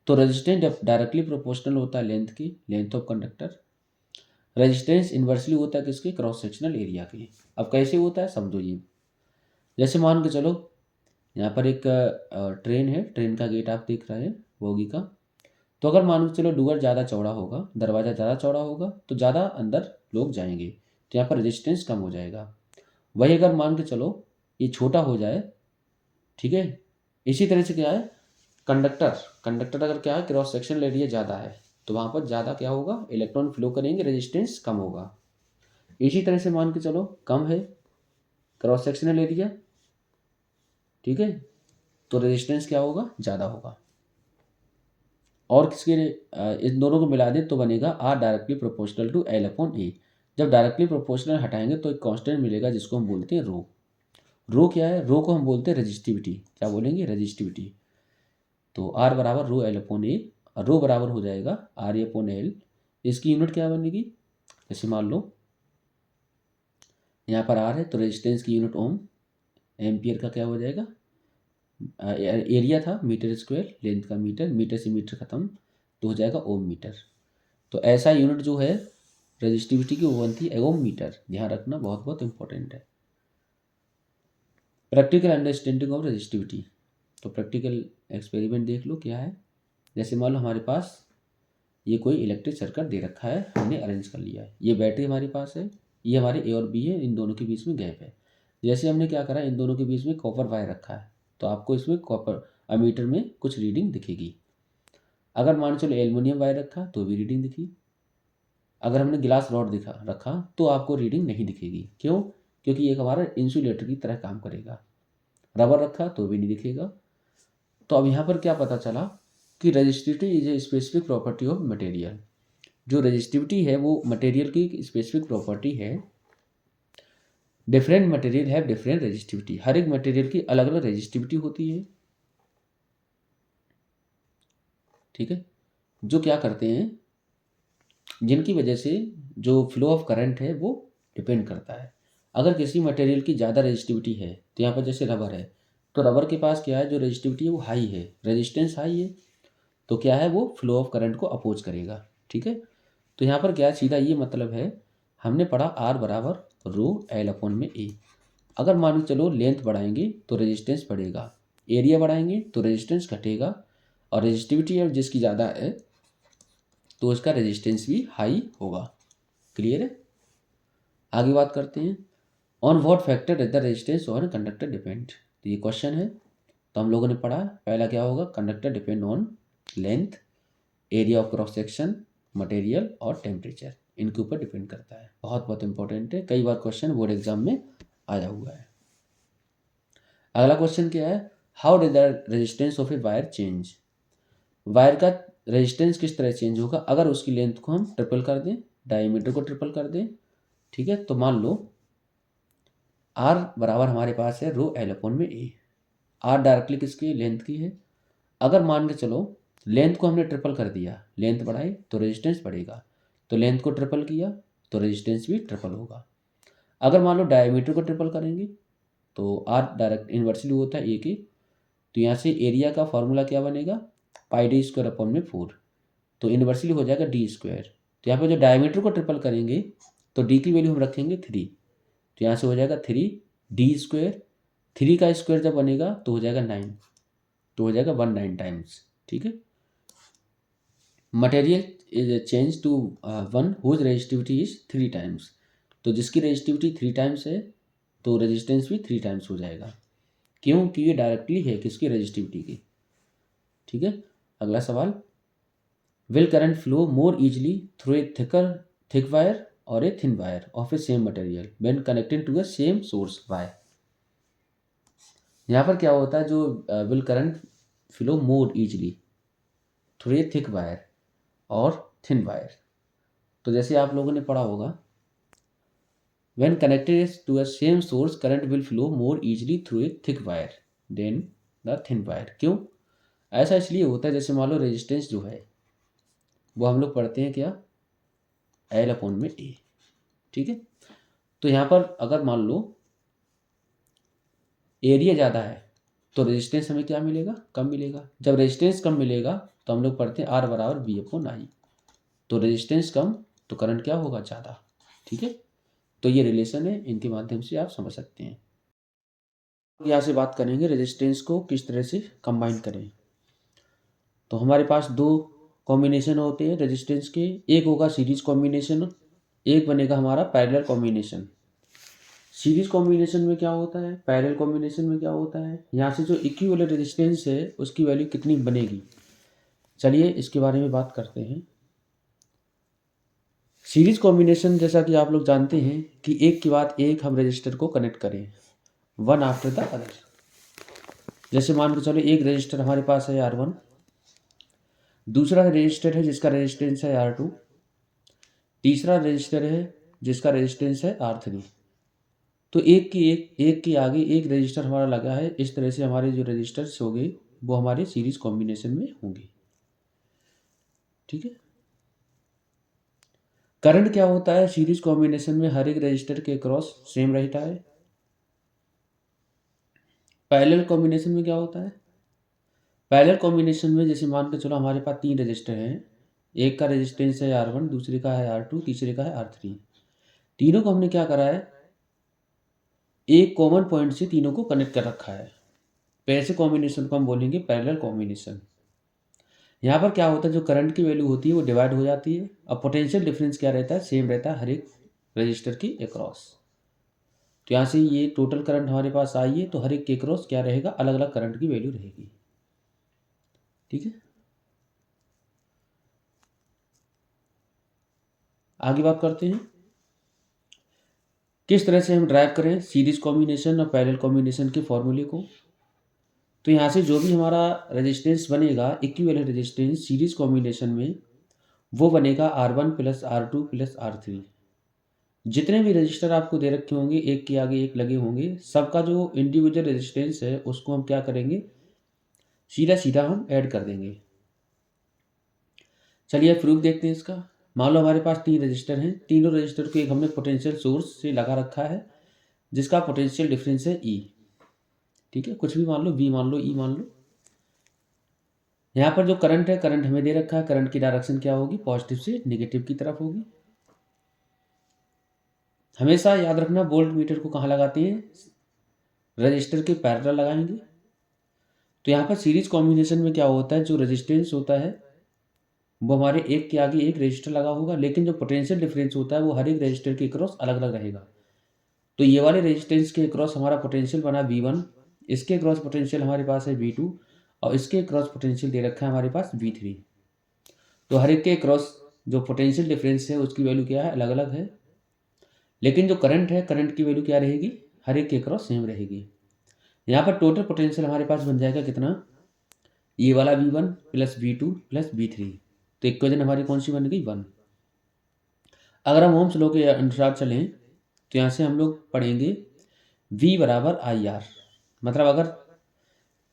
तो रेजिस्टेंस डायरेक्टली प्रोपोर्शनल होता है लेंथ की, length of conductor. Resistance inversely होता है किसके? क्रॉस सेक्शनल एरिया के। अब कैसे होता है समझो ये। जैसे मान के चलो यहाँ पर एक ट्रेन है, ट्रेन का गेट आप देख रहे हैं बोगी का। तो अगर मान के चलो डूअर ज़्यादा चौड़ा होगा, दरवाज़ा ज़्यादा चौड़ा होगा तो ज़्यादा अंदर लोग जाएंगे, तो यहाँ पर रेजिस्टेंस कम हो जाएगा। वही अगर मान के चलो ये छोटा हो जाए, ठीक है, इसी तरह से क्या है, कंडक्टर कंडक्टर अगर क्या है क्रॉस सेक्शनल एरिया ज़्यादा है तो वहाँ पर ज़्यादा क्या होगा? इलेक्ट्रॉन फ्लो करेंगे, रेजिस्टेंस कम होगा। इसी तरह से मान के चलो कम है क्रॉस सेक्शनल एरिया, ठीक है, तो रेजिस्टेंस क्या होगा? ज़्यादा होगा। और किसके इन दोनों को मिला दें तो बनेगा R directly proportional to L upon A. जब डायरेक्टली प्रोपोर्शनल हटाएंगे तो एक कांस्टेंट मिलेगा जिसको हम बोलते हैं रो। रो क्या है? रो को हम बोलते हैं रेजिस्टिविटी। क्या बोलेंगे? रेजिस्टिविटी। तो आर बराबर रो एल अपॉन ए, रो बराबर हो जाएगा आर ए अपॉन एल। इसकी यूनिट क्या बनेगी? जैसे मान लो यहाँ पर आर है तो रेजिस्टेंस की यूनिट ओम, एम्पियर का क्या हो जाएगा? एरिया था मीटर स्क्वायर, लेंथ का मीटर, मीटर से मीटर खत्म तो हो जाएगा ओम मीटर। तो ऐसा यूनिट जो है रेजिस्टिविटी की वो बनती है ओम मीटर। ध्यान रखना, बहुत बहुत इंपॉर्टेंट है। Practical understanding of resistivity. तो प्रैक्टिकल एक्सपेरिमेंट देख लो क्या है। जैसे मान लो हमारे पास ये कोई इलेक्ट्रिक सर्किट दे रखा है, हमने अरेंज कर लिया है। ये बैटरी हमारे पास है, ये हमारे ए और बी है, इन दोनों के बीच में गैप है। जैसे हमने क्या करा, इन दोनों के बीच में कॉपर वायर रखा है तो आपको इसमें कॉपर अमीटर में कुछ रीडिंग दिखेगी। अगर मान चलो एल्युमिनियम वायर रखा तो भी रीडिंग दिखी। अगर हमने गिलास रॉड दिखा रखा तो आपको रीडिंग नहीं दिखेगी। क्यों? क्योंकि ये हमारा इंसुलेटर की तरह काम करेगा। रबर रखा तो भी नहीं दिखेगा। तो अब यहाँ पर क्या पता चला कि resistivity is a specific property of material. जो रेजिस्टिविटी है वो मटेरियल की स्पेसिफिक प्रॉपर्टी है। डिफरेंट मटेरियल है डिफरेंट रेजिस्टिविटी। हर एक मटेरियल की अलग अलग रेजिस्टिविटी होती है, ठीक है, जो क्या करते हैं, जिनकी वजह से जो फ्लो ऑफ करंट है वो डिपेंड करता है। अगर किसी मटेरियल की ज़्यादा रेजिस्टिविटी है तो यहाँ पर जैसे रबर है तो रबर के पास क्या है, जो रेजिस्टिविटी है वो हाई है, रेजिस्टेंस हाई है, तो क्या है वो फ्लो ऑफ करंट को अपोज करेगा। ठीक है, तो यहाँ पर क्या सीधा ये मतलब है, हमने पढ़ा आर बराबर रो एल अपॉन में ए। अगर मान चलो लेंथ बढ़ाएंगे तो रेजिस्टेंस बढ़ेगा, एरिया बढ़ाएंगे तो रेजिस्टेंस घटेगा, और रेजिस्टिविटी जिसकी ज़्यादा है तो उसका रेजिस्टेंस भी हाई होगा। क्लियर है? आगे बात करते हैं, on what factor does the resistance on conductor depend. तो ये क्वेश्चन है, तो हम लोगों ने पढ़ा पहला क्या होगा, conductor depend on length, area of cross section, material और टेम्परेचर, इनके ऊपर डिपेंड करता है। बहुत बहुत इंपॉर्टेंट है, कई बार क्वेश्चन बोर्ड एग्जाम में आया हुआ है। अगला क्वेश्चन क्या है, how did the resistance of a wire change. Wire का रेजिस्टेंस किस तरह चेंज होगा अगर उसकी लेंथ को हम ट्रिपल कर दें, डायमीटर को ट्रिपल कर दें। ठीक है, तो मान लो आर बराबर हमारे पास है रो एल अपॉन में ए। आर डायरेक्टली किसकी लेंथ की है। अगर मान के चलो लेंथ को हमने ट्रिपल कर दिया, लेंथ बढ़ाई तो रेजिस्टेंस बढ़ेगा, तो लेंथ को ट्रिपल किया तो रेजिस्टेंस भी ट्रिपल होगा। अगर मान लो डायमीटर को ट्रिपल करेंगे तो आर डायरेक्ट इन्वर्सली होता है ए के, तो यहाँ से एरिया का फॉर्मूला क्या बनेगा, पाई डी स्क्वायर अपॉन में 4, तो इन्वर्सली हो जाएगा डी स्क्वायर। तो यहाँ पे जो डायमीटर को ट्रिपल करेंगे तो डी की वैल्यू हम रखेंगे 3, तो यहाँ से हो जाएगा 3d²। 3 का स्क्वायर जब बनेगा तो हो जाएगा 9, तो हो जाएगा 19 टाइम्स। ठीक है, material is change to one whose resistivity is 3 times, तो जिसकी रेजिस्टिविटी 3 टाइम्स है तो रेजिस्टेंस भी 3 टाइम्स हो जाएगा। क्यों? कि ये डायरेक्टली है किसकी, रेजिस्टिविटी की। ठीक है, अगला सवाल, will current flow more easily through a thick wire और a thin wire of a same material when connected to a same source wire. यहाँ पर क्या होता है, जो will current flow more easily through a thick wire और thin wire, तो जैसे आप लोगों ने पढ़ा होगा, when connected to a same source current will flow more easily through a thick wire then the thin wire. क्यों ऐसा? इसलिए होता है, जैसे मान लो रेजिस्टेंस जो है वो हम लोग पढ़ते हैं क्या, एल अपॉन में ए, ठीक है। तो यहाँ पर अगर मान लो एरिया ज़्यादा है तो रेजिस्टेंस हमें क्या मिलेगा, कम मिलेगा। जब रेजिस्टेंस कम मिलेगा तो हम लोग पढ़ते हैं आर बराबर बी अपॉन आई, तो रेजिस्टेंस कम तो करंट क्या होगा, ज़्यादा, ठीक है। तो ये रिलेशन है, इनके माध्यम से आप समझ सकते हैं। यहाँ से बात करेंगे रेजिस्टेंस को किस तरह से कंबाइन करें। तो हमारे पास दो कॉम्बिनेशन होते हैं रेजिस्टेंस के, एक होगा सीरीज कॉम्बिनेशन, एक बनेगा हमारा पैरेलल कॉम्बिनेशन। सीरीज कॉम्बिनेशन में क्या होता है, पैरेलल कॉम्बिनेशन में क्या होता है, यहाँ से जो इक्विवेलेंट रेजिस्टेंस है उसकी वैल्यू कितनी बनेगी। चलिए इसके बारे में बात करते हैं। सीरीज कॉम्बिनेशन जैसा कि आप लोग जानते हैं कि एक के बाद एक हम रजिस्टर को कनेक्ट करें, वन आफ्टर द अदर। जैसे मान के चलो एक रजिस्टर हमारे पास है R1, दूसरा रजिस्टर है जिसका रेजिस्टेंस है R2, तीसरा रजिस्टर है जिसका रेजिस्टेंस है R3। तो एक के आगे एक रजिस्टर हमारा लगा है, इस तरह से हमारे जो रजिस्टर्स होंगे वो हमारे सीरीज कॉम्बिनेशन में होंगे, ठीक है। करंट क्या होता है सीरीज कॉम्बिनेशन में, हर एक रजिस्टर के क्रॉस सेम रहता है। पैरेलल कॉम्बिनेशन में क्या होता है, पैरेलल कॉम्बिनेशन में जैसे मान के चलो हमारे पास तीन रजिस्टर हैं, एक का रेजिस्टेंस है R1, दूसरे का है R2, तीसरे का है R3। तीनों को हमने क्या करा है, एक कॉमन पॉइंट से तीनों को कनेक्ट कर रखा है। तो ऐसे कॉम्बिनेशन को हम बोलेंगे पैरेलल कॉम्बिनेशन। यहाँ पर क्या होता है, जो करंट की वैल्यू होती है वो डिवाइड हो जाती है, और पोटेंशियल डिफरेंस क्या रहता है, सेम रहता है हर एक रजिस्टर की अक्रॉस। तो यहाँ से ये टोटल करंट हमारे पास आई है, तो हर एक के अक्रॉस क्या रहेगा, अलग अलग करंट की वैल्यू रहेगी, ठीक है। आगे बात करते हैं किस तरह से हम ड्राइव करें सीरीज कॉम्बिनेशन और पैरेलल कॉम्बिनेशन के फॉर्मूले को। तो यहाँ से जो भी हमारा रेजिस्टेंस बनेगा इक्विवेलेंट रेजिस्टेंस सीरीज कॉम्बिनेशन में, वो बनेगा R1 plus R2 plus R3। जितने भी रजिस्टर आपको दे रखे होंगे एक के आगे एक लगे होंगे, सबका जो इंडिविजुअल रेजिस्टेंस है उसको हम क्या करेंगे, सीधा सीधा हम ऐड कर देंगे। चलिए प्रूफ देखते हैं इसका। मान लो हमारे पास तीन रजिस्टर हैं, तीनों रजिस्टर को एक हमने पोटेंशियल सोर्स से लगा रखा है जिसका पोटेंशियल डिफरेंस है E, ठीक है। कुछ भी मान लो, V मान लो, E मान लो। यहाँ पर जो करंट है, करंट हमें दे रखा है, करंट की डायरेक्शन क्या होगी, पॉजिटिव से नेगेटिव की तरफ होगी। हमेशा याद रखना वोल्ट मीटर को कहाँ लगाते हैं, रजिस्टर के पैरेलल लगाएंगे। तो यहाँ पर सीरीज कॉम्बिनेशन में क्या होता है, जो रेजिस्टेंस होता है वो हमारे एक के आगे एक रजिस्टर लगा होगा, लेकिन जो पोटेंशियल डिफरेंस होता है वो हर एक रजिस्टर के क्रॉस अलग अलग रहेगा। तो ये वाले रेजिस्टेंस के क्रॉस हमारा पोटेंशियल बना V1, इसके क्रॉस पोटेंशियल हमारे पास है V2, और इसके क्रॉस पोटेंशियल दे रखा है हमारे पास V3। तो हर एक के क्रॉस जो पोटेंशियल डिफरेंस है उसकी वैल्यू क्या है, अलग अलग है, लेकिन जो करंट है, करंट की वैल्यू क्या रहेगी, हर एक के क्रॉस सेम रहेगी। यहाँ पर टोटल पोटेंशियल हमारे पास बन जाएगा कितना, ये वाला V1 plus V2 plus V3। तो इक्वेशन हमारी कौन सी बन गई, 1। अगर हम ओम्स लॉ के अनुसार चलें तो यहाँ से हम लोग पढ़ेंगे V बराबर IR। मतलब अगर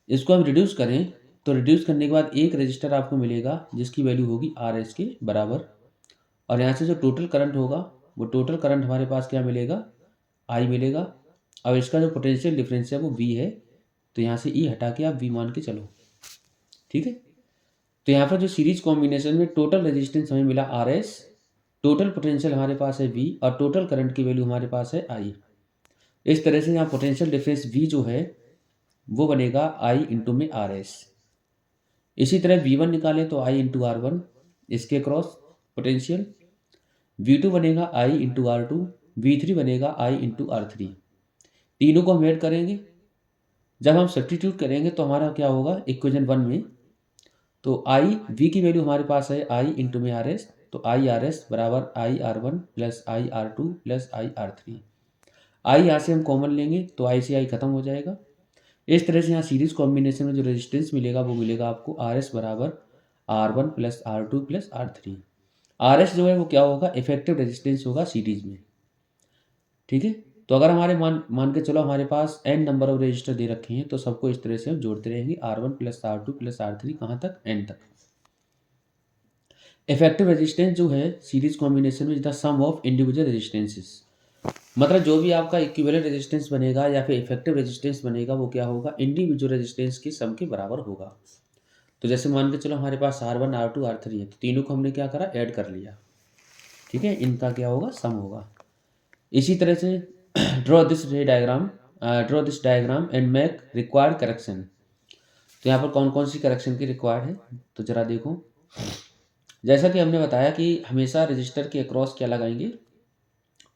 इसको हम रिड्यूस करें तो रिड्यूस करने के बाद एक रजिस्टर आपको मिलेगा जिसकी वैल्यू होगी RS के बराबर, और यहाँ से जो टोटल करंट होगा वो टोटल करंट हमारे पास क्या मिलेगा, I मिलेगा। अब इसका जो पोटेंशियल डिफरेंस है वो V है, तो यहाँ से E हटा के आप V मान के चलो, ठीक है। तो यहाँ पर जो सीरीज कॉम्बिनेशन में टोटल रेजिस्टेंस हमें मिला RS, टोटल पोटेंशियल हमारे पास है V, और टोटल करंट की वैल्यू हमारे पास है I। इस तरह से यहाँ पोटेंशियल डिफरेंस V जो है वो बनेगा I इंटू में RS। इसी तरह V1 निकाले तो I इंटू R1, इसके क्रॉस पोटेंशियल, V2 बनेगा I इंटू R2, V3 बनेगा I इंटू R3। तीनों को हम ऐड करेंगे, जब हम सब्स्टिट्यूट करेंगे तो हमारा क्या होगा, इक्वेशन 1 में तो आई वी की वैल्यू हमारे पास है आई इंटू में आर एस, तो आई आर एस बराबर I R one plus I R two plus I R three. I यहाँ से हम कॉमन लेंगे तो आई से आई खत्म हो जाएगा। इस तरह से यहाँ सीरीज कॉम्बिनेशन में जो रेजिस्टेंस मिलेगा वो मिलेगा आपको आर एस बराबर R one plus R two plus R three. R S जो है वो क्या होगा, इफेक्टिव रेजिस्टेंस होगा सीरीज में। ठीक है, तो अगर हमारे मान मान के चलो हमारे पास एन नंबर ऑफ रजिस्टर दे रखे हैं तो सबको इस तरह से हम जोड़ते रहेंगे, R one plus R two plus R three कहाँ तक, एन तक। इफेक्टिव रेजिस्टेंस जो है सीरीज कॉम्बिनेशन में the sum of individual resistances, मतलब जो भी आपका इक्विवेलेंट रेजिस्टेंस बनेगा या फिर इफेक्टिव रेजिस्टेंस बनेगा वो क्या होगा, इंडिविजुअल रेजिस्टेंस के सम के बराबर होगा। तो जैसे मान के चलो हमारे पास R one R two R three है, तो तीनों को हमने क्या करा, ऐड कर लिया। ठीक है, इनका क्या होगा, सम होगा। इसी तरह से draw this diagram and make required correction. तो यहाँ पर कौन कौन सी करेक्शन की रिक्वायर्ड है, तो जरा देखो। जैसा कि हमने बताया कि हमेशा रजिस्टर के अक्रॉस क्या लगाएंगे,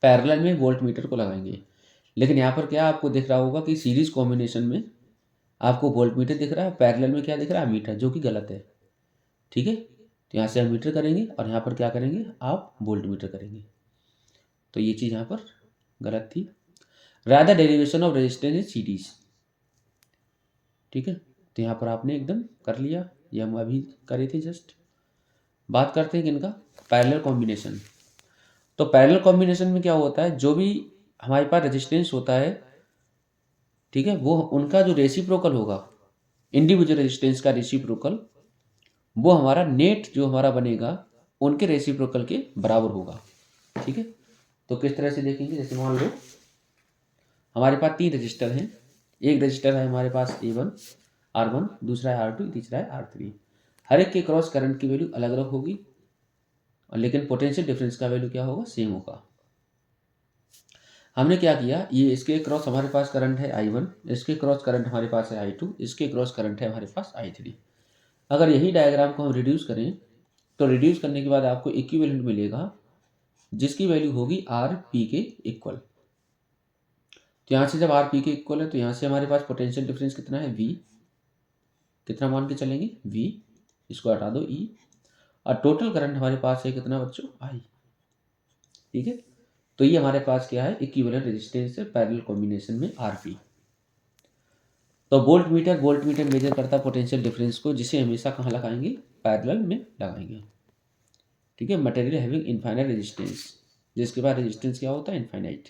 पैरेलल में वोल्ट मीटर को लगाएंगे। लेकिन यहाँ पर क्या आपको दिख रहा होगा कि सीरीज कॉम्बिनेशन में आपको वोल्ट मीटर दिख रहा है, पैरेलल में क्या दिख रहा है, मीटर, जो कि गलत है। ठीक है, तो यहाँ से हम मीटर करेंगे और यहाँ पर क्या करेंगे, आप वोल्ट मीटर करेंगे। तो ये चीज़ यहाँ पर गलत थी। Rather derivation of resistance in series. ठीक है, तो यहाँ पर आपने एकदम कर लिया, ये हम अभी करे थे जस्ट। बात करते हैं किनका, पैरेलल कॉम्बिनेशन। तो पैरेलल कॉम्बिनेशन में क्या होता है, जो भी हमारे पास रेजिस्टेंस होता है, ठीक है, वो उनका जो रेसिप्रोकल होगा, इंडिविजुअल रेजिस्टेंस का रेसिप्रोकल, वो हमारा नेट जो हमारा बनेगा उनके रेसिप्रोकल के बराबर होगा। ठीक है, तो किस तरह से देखेंगे, जैसे मान लो हमारे पास तीन रजिस्टर हैं। एक रजिस्टर है हमारे पास A1 R1, दूसरा है R2, तीसरा है R3। हर एक के क्रॉस करंट की वैल्यू अलग अलग होगी, और लेकिन पोटेंशियल डिफरेंस का वैल्यू क्या होगा, सेम होगा। हमने क्या किया, ये इसके क्रॉस हमारे पास करंट है I1, इसके क्रॉस करंट हमारे पास है I2, इसके क्रॉस करंट है हमारे पास I3। अगर यही डायग्राम को हम रिड्यूस करें तो रिड्यूस करने के बाद आपको इक्विवेलेंट मिलेगा जिसकी वैल्यू होगी आर पी के इक्वल। तो यहाँ से जब आर पी के इक्वल है तो यहाँ से हमारे पास पोटेंशियल डिफरेंस कितना है, V, कितना मान के चलेंगे, V, इसको हटा दो E, और टोटल करंट हमारे पास है कितना बच्चों, I। ठीक है, तो ये हमारे पास क्या है, इक्विवेलेंट रेजिस्टेंस है पैरेलल कॉम्बिनेशन में आरपी। तो वोल्ट मीटर मेजर करता है पोटेंशियल डिफरेंस को, जिसे हमेशा कहाँ लगाएंगे, पैरेलल में लगाएंगे। ठीक है, मटेरियल हैविंग इनफाइनाइट रेजिस्टेंस, जिसके बाद रेजिस्टेंस क्या होता है, इनफाइनाइट।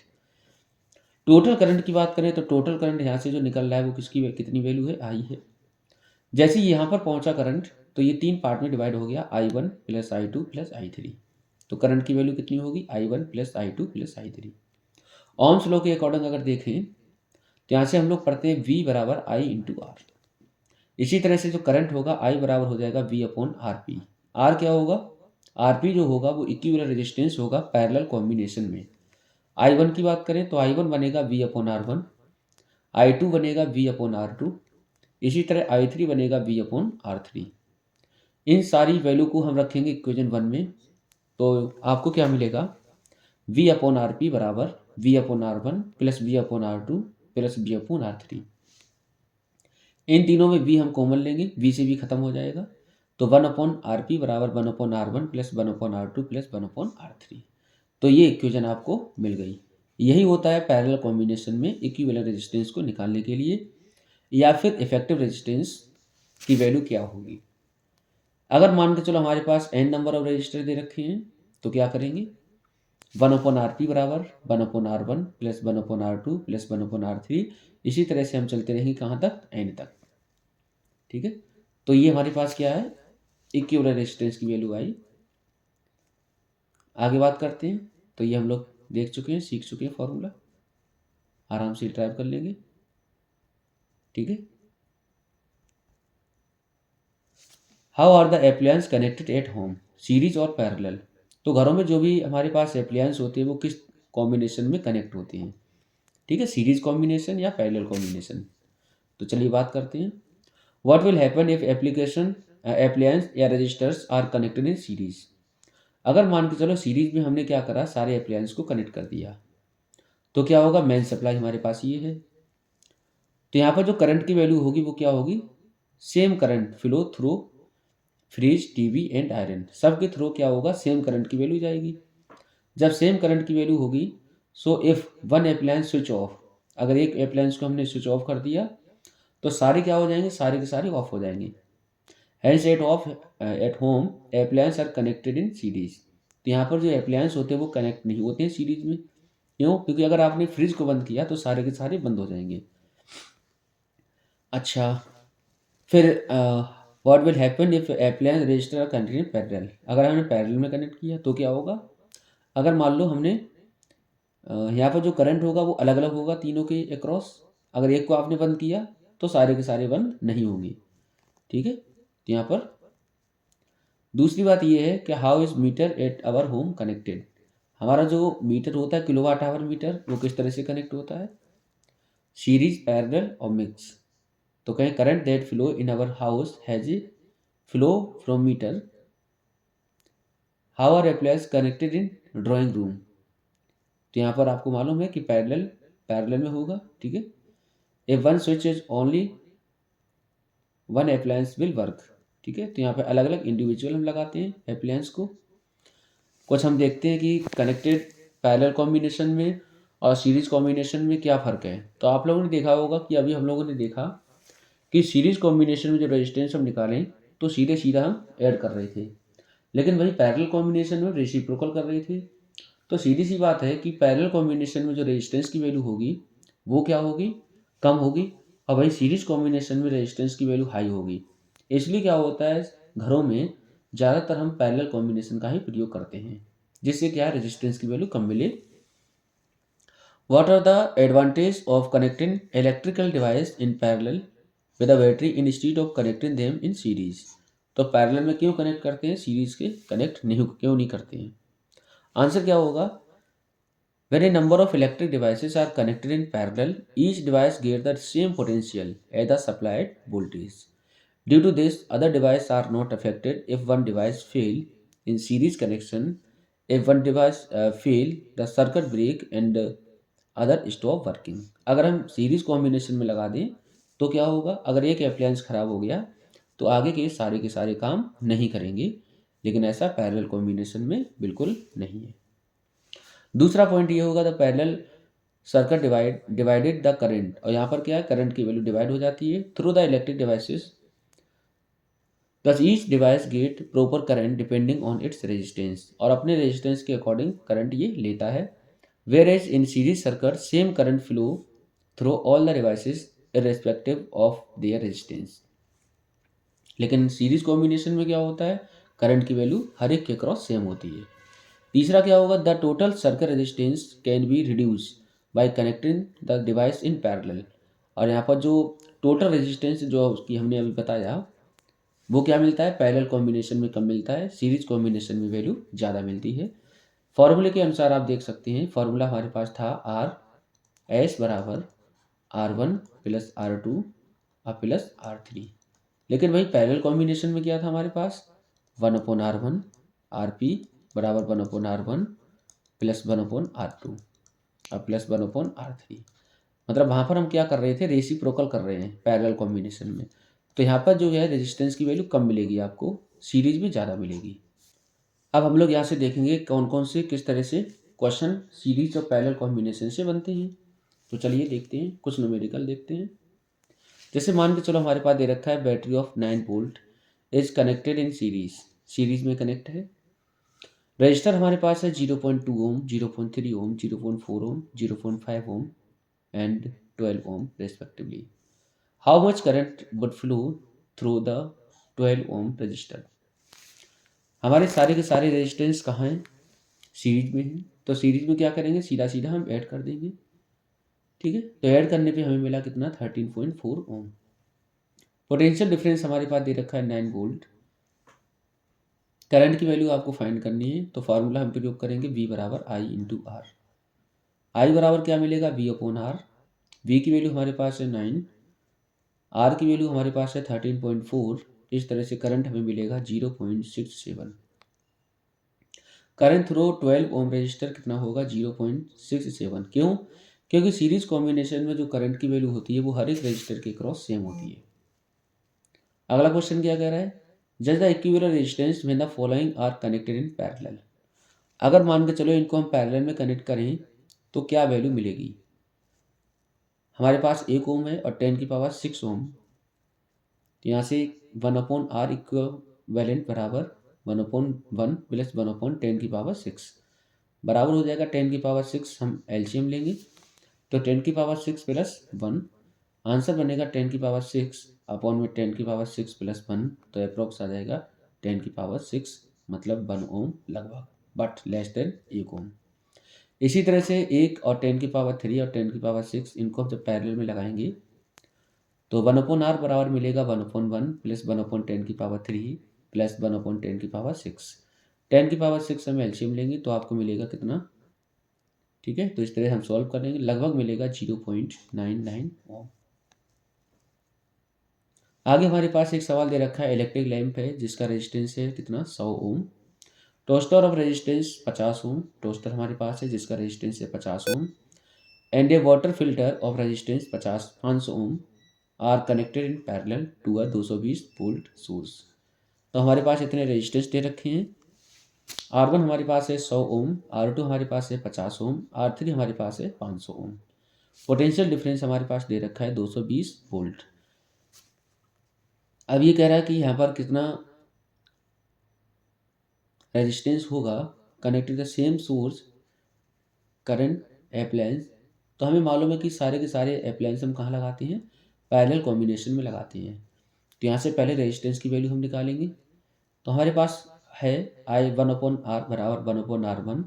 टोटल करंट की बात करें तो टोटल करंट यहाँ से जो निकल रहा है वो किसकी कितनी वैल्यू है, आई है। जैसे ही यहाँ पर पहुँचा करंट तो ये तीन पार्ट में डिवाइड हो गया, I1 plus I2 plus I3। तो करंट की वैल्यू कितनी होगी, I1 plus I2 plus I3। Ohm's law के अकॉर्डिंग अगर देखें तो यहाँ से हम लोग पढ़ते हैं V बराबर I इंटू आर। इसी तरह से जो करंट होगा I बराबर हो जाएगा V upon R P. R क्या होगा, आर पी जो होगा वो इक्विवेलेंट रेजिस्टेंस होगा पैरेलल कॉम्बिनेशन में। I1 की बात करें तो I1 बनेगा V अपॉन R1, I2 बनेगा V अपॉन R2, इसी तरह I3 बनेगा V अपॉन R3। इन सारी वैल्यू को हम रखेंगे इक्वेशन 1 में, तो आपको क्या मिलेगा, V अपॉन आर पी बराबर V upon R1 plus V upon R2 plus V upon R3। इन तीनों में V हम कॉमन लेंगे, V से V खत्म हो जाएगा, तो 1 अपॉन आर पी बराबर 1 upon R1 plus 1 upon R2 plus 1 upon R3। तो ये इक्वेशन आपको मिल गई। यही होता है पैरेलल कॉम्बिनेशन में इक्विवेलेंट रेजिस्टेंस को निकालने के लिए, या फिर इफेक्टिव रेजिस्टेंस की वैल्यू क्या होगी। अगर मान के चलो हमारे पास n नंबर ऑफ रजिस्टर दे रखे हैं तो क्या करेंगे, 1 अपॉन आर पी बराबर 1 upon R1 plus 1 upon R2 plus 1 upon R3। इसी तरह से हम चलते रहेंगे कहाँ तक, n तक। ठीक है, तो ये हमारे पास क्या है, इक्विवेलेंट रेजिस्टेंस की वैल्यू आई। आगे बात करते हैं, तो ये हम लोग देख चुके हैं, सीख चुके हैं, फॉर्मूला आराम से ड्राइव कर लेंगे। ठीक है, how are the appliance connected at home, series और पैरेलल। तो घरों में जो भी हमारे पास एप्लायंस होते हैं वो किस कॉम्बिनेशन में कनेक्ट होते हैं। ठीक है, सीरीज कॉम्बिनेशन या पैरेलल कॉम्बिनेशन। तो चलिए बात करते हैं, what will happen if appliance या resistors are connected in series. अगर मान के चलो सीरीज में हमने क्या करा, सारे एप्लायंस को कनेक्ट कर दिया, तो क्या होगा, मेन सप्लाई हमारे पास ये है, तो यहाँ पर जो करंट की वैल्यू होगी वो क्या होगी, same current flow through fridge, TV and iron, सबके थ्रू क्या होगा, सेम करंट की वैल्यू जाएगी। जब सेम करंट की वैल्यू होगी, so if one appliance switch off, अगर एक अप्लायंस को हमने स्विच ऑफ कर दिया तो सारे क्या हो जाएंगे, सारे के सारे ऑफ हो जाएंगे। Hence at home appliance are connected in series, तो यहाँ पर जो अप्लायंस होते हैं वो कनेक्ट नहीं होते हैं सीरीज में। क्यों? क्योंकि अगर आपने फ्रिज को बंद किया तो सारे के सारे बंद हो जाएंगे। अच्छा, फिर what will happen if appliance register are connected in parallel, अगर हमने पैरेलल में कनेक्ट किया तो क्या होगा, अगर मान लो हमने यहाँ पर जो करंट होगा वो अलग अलग होगा तीनों के अक्रॉस, अगर एक को आपने बंद किया तो सारे के सारे बंद नहीं होंगे। ठीक है, तो यहाँ पर दूसरी बात ये है कि how is meter at our home connected, हमारा जो मीटर होता है किलोवाट आवर मीटर, वो किस तरह से कनेक्ट होता है, सीरीज, पैरेलल और मिक्स। तो कहें current that flow in our house has a flow from meter, how are appliance connected in drawing room, तो यहाँ पर आपको मालूम है कि पैरेलल पैरेलल में होगा। ठीक है, if one switch is only one appliance will work. ठीक है, तो यहाँ पे अलग अलग इंडिविजुअल हम लगाते हैं अप्लायंस को। कुछ हम देखते हैं कि कनेक्टेड पैरेलल कॉम्बिनेशन में और सीरीज कॉम्बिनेशन में क्या फ़र्क है। तो आप लोगों ने देखा होगा कि अभी हम लोगों ने देखा कि सीरीज कॉम्बिनेशन में जो रेजिस्टेंस हम निकालें तो सीधे सीधा हम ऐड कर रहे थे, लेकिन वही पैरेलल कॉम्बिनेशन में रेसिप्रोकल कर रहे थे। तो सीधी सी बात है कि पैरेलल कॉम्बिनेशन में जो रेजिस्टेंस की वैल्यू होगी वो क्या होगी, कम होगी, और वही सीरीज कॉम्बिनेशन में रेजिस्टेंस की वैल्यू हाई होगी। इसलिए क्या होता है, घरों में ज़्यादातर हम पैरेलल कॉम्बिनेशन का ही प्रयोग करते हैं, जिससे क्या रेजिस्टेंस की वैल्यू कम मिले। What are the advantages of connecting electrical device in parallel with a battery instead of connecting them in series? तो पैरेलल में क्यों कनेक्ट करते हैं, सीरीज के कनेक्ट नहीं क्यों नहीं करते हैं? आंसर क्या होगा, when a number of electric devices are connected in parallel, each device gets the same potential as the supplied voltage. Due to this, other devices are not affected if one device fail in series connection. If one device fail, the circuit break and other stop working. अगर हम series combination में लगा दें तो क्या होगा, अगर एक अप्लायंस खराब हो गया तो आगे के सारे काम नहीं करेंगे, लेकिन ऐसा पैरेलल कॉम्बिनेशन में बिल्कुल नहीं है। दूसरा पॉइंट ये होगा, the parallel circuit divided the current, और यहाँ पर क्या है, करंट की वैल्यू डिवाइड हो जाती है थ्रू द इलेक्ट्रिक डिवाइसेस, दस each device get proper current depending on its resistance, और अपने रेजिस्टेंस के अकॉर्डिंग करंट ये लेता है। Whereas in series circuit, same current flow through all the devices irrespective of their resistance. लेकिन series combination में क्या होता है, करंट की वैल्यू हर एक के क्रॉस सेम होती है। तीसरा क्या होगा, the total circuit resistance can be reduce by connecting the device in parallel, और यहाँ पर जो टोटल रेजिस्टेंस जो उसकी हमने अभी बताया वो क्या मिलता है, पैरेलल कॉम्बिनेशन में कम मिलता है, सीरीज कॉम्बिनेशन में वैल्यू ज़्यादा मिलती है। फॉर्मूले के अनुसार आप देख सकते हैं, फॉर्मूला हमारे पास था आर एस बराबर R1 प्लस R2 और प्लस R3, लेकिन वही पैरेलल कॉम्बिनेशन में क्या था हमारे पास, 1/R1 RP बराबर 1/R1 प्लस 1/R2 और प्लस 1/R3। मतलब वहाँ पर हम क्या कर रहे थे, रेसिप्रोकल कर रहे हैं पैरेलल कॉम्बिनेशन में, तो यहाँ पर जो है रेजिस्टेंस की वैल्यू कम मिलेगी आपको, सीरीज में ज़्यादा मिलेगी। अब हम लोग यहाँ से देखेंगे कौन कौन से किस तरह से क्वेश्चन सीरीज और पैरेलल कॉम्बिनेशन से बनते हैं। तो चलिए देखते हैं, कुछ न्यूमेरिकल देखते हैं। जैसे मान के चलो हमारे पास दे रखा है battery of 9 volt is connected in series, series में कनेक्ट है। रजिस्टर हमारे पास है 0.2 ohm, 0.3 ohm, 0.4 ohm, 0.5 ohm and 12 ohm respectively. How much current would flow through the 12 ohm register. हमारे सारे के सारे रेजिस्टेंस कहाँ हैं, सीरीज में है, तो सीरीज में क्या करेंगे, सीधा सीधा हम ऐड कर देंगे। ठीक है, तो ऐड करने पे हमें मिला कितना, 13.4 ओम। पोटेंशियल डिफरेंस हमारे पास दे रखा है 9 वोल्ट। करंट की वैल्यू आपको फाइंड करनी है, तो फार्मूला हम प्रयोग करेंगे V बराबर I इंटू आर। आई बराबर क्या मिलेगा, V/R। V की वैल्यू हमारे पास है 9, R की वैल्यू हमारे पास है 13.4, इस तरह से करंट हमें मिलेगा 0.67। करंट थ्रू 12 ओम रजिस्टर कितना होगा, 0.67। क्यों, क्योंकि सीरीज कॉम्बिनेशन में जो करंट की वैल्यू होती है वो हर एक रजिस्टर के क्रॉस सेम होती है। अगला क्वेश्चन क्या कह रहा है, just the equivalent resistance when the following are connected in parallel. अगर मान के चलो इनको हम पैरेलल में कनेक्ट करें तो क्या वैल्यू मिलेगी। हमारे पास 1 ओम है और 10⁶ ओम, तो यहाँ से 1/r इक्विवेलेंट बराबर 1/1 प्लस 1/10⁶ बराबर हो जाएगा 10⁶। हम एलसीएम लेंगे तो 10⁶ प्लस 1 आंसर बनेगा 10⁶ अपॉन में 10⁶ प्लस 1, तो अप्रोक्स आ जाएगा 10⁶, मतलब 1 ओम लगभग, बट लेस देन 1 ओम। इसी तरह से 1 और 10⁻³ और 10⁶ इनको हम जब पैरेलल में लगाएंगे तो 1/r बराबर मिलेगा 1/1 प्लस 1/10⁻³ प्लस 1/10⁶। 10⁶ हम एलसीएम लेंगे तो आपको मिलेगा कितना, ठीक है। तो इस तरह हम सॉल्व करेंगे, लगभग मिलेगा 0.99 ओम। आगे हमारे पास एक सवाल दे रखा है, इलेक्ट्रिक लैंप है जिसका रेजिस्टेंस है कितना, 100 ohm. Toaster of resistance 50 ohm, toaster हमारे पास है जिसका रेजिस्टेंस है 50 ohm. And a water filter of resistance 500 ohm are connected in parallel to a 220 volt source. तो हमारे पास इतने रेजिस्टेंस दे रखे हैं। R1 हमारे पास है 100 ओम, R2 हमारे पास है 50 ओम, R3 हमारे पास है 500 ओम। पोटेंशियल डिफरेंस हमारे पास दे रखा है 220 वोल्ट। अब ये कह रहा है कि यहाँ पर कितना रेजिस्टेंस होगा connected the same source current appliance. तो हमें मालूम है कि सारे के सारे अप्लायंस हम कहाँ लगाते हैं, पैरेलल कॉम्बिनेशन में लगाते हैं। तो यहाँ से पहले रेजिस्टेंस की वैल्यू हम निकालेंगे। तो हमारे पास है I1/R बराबर 1/R1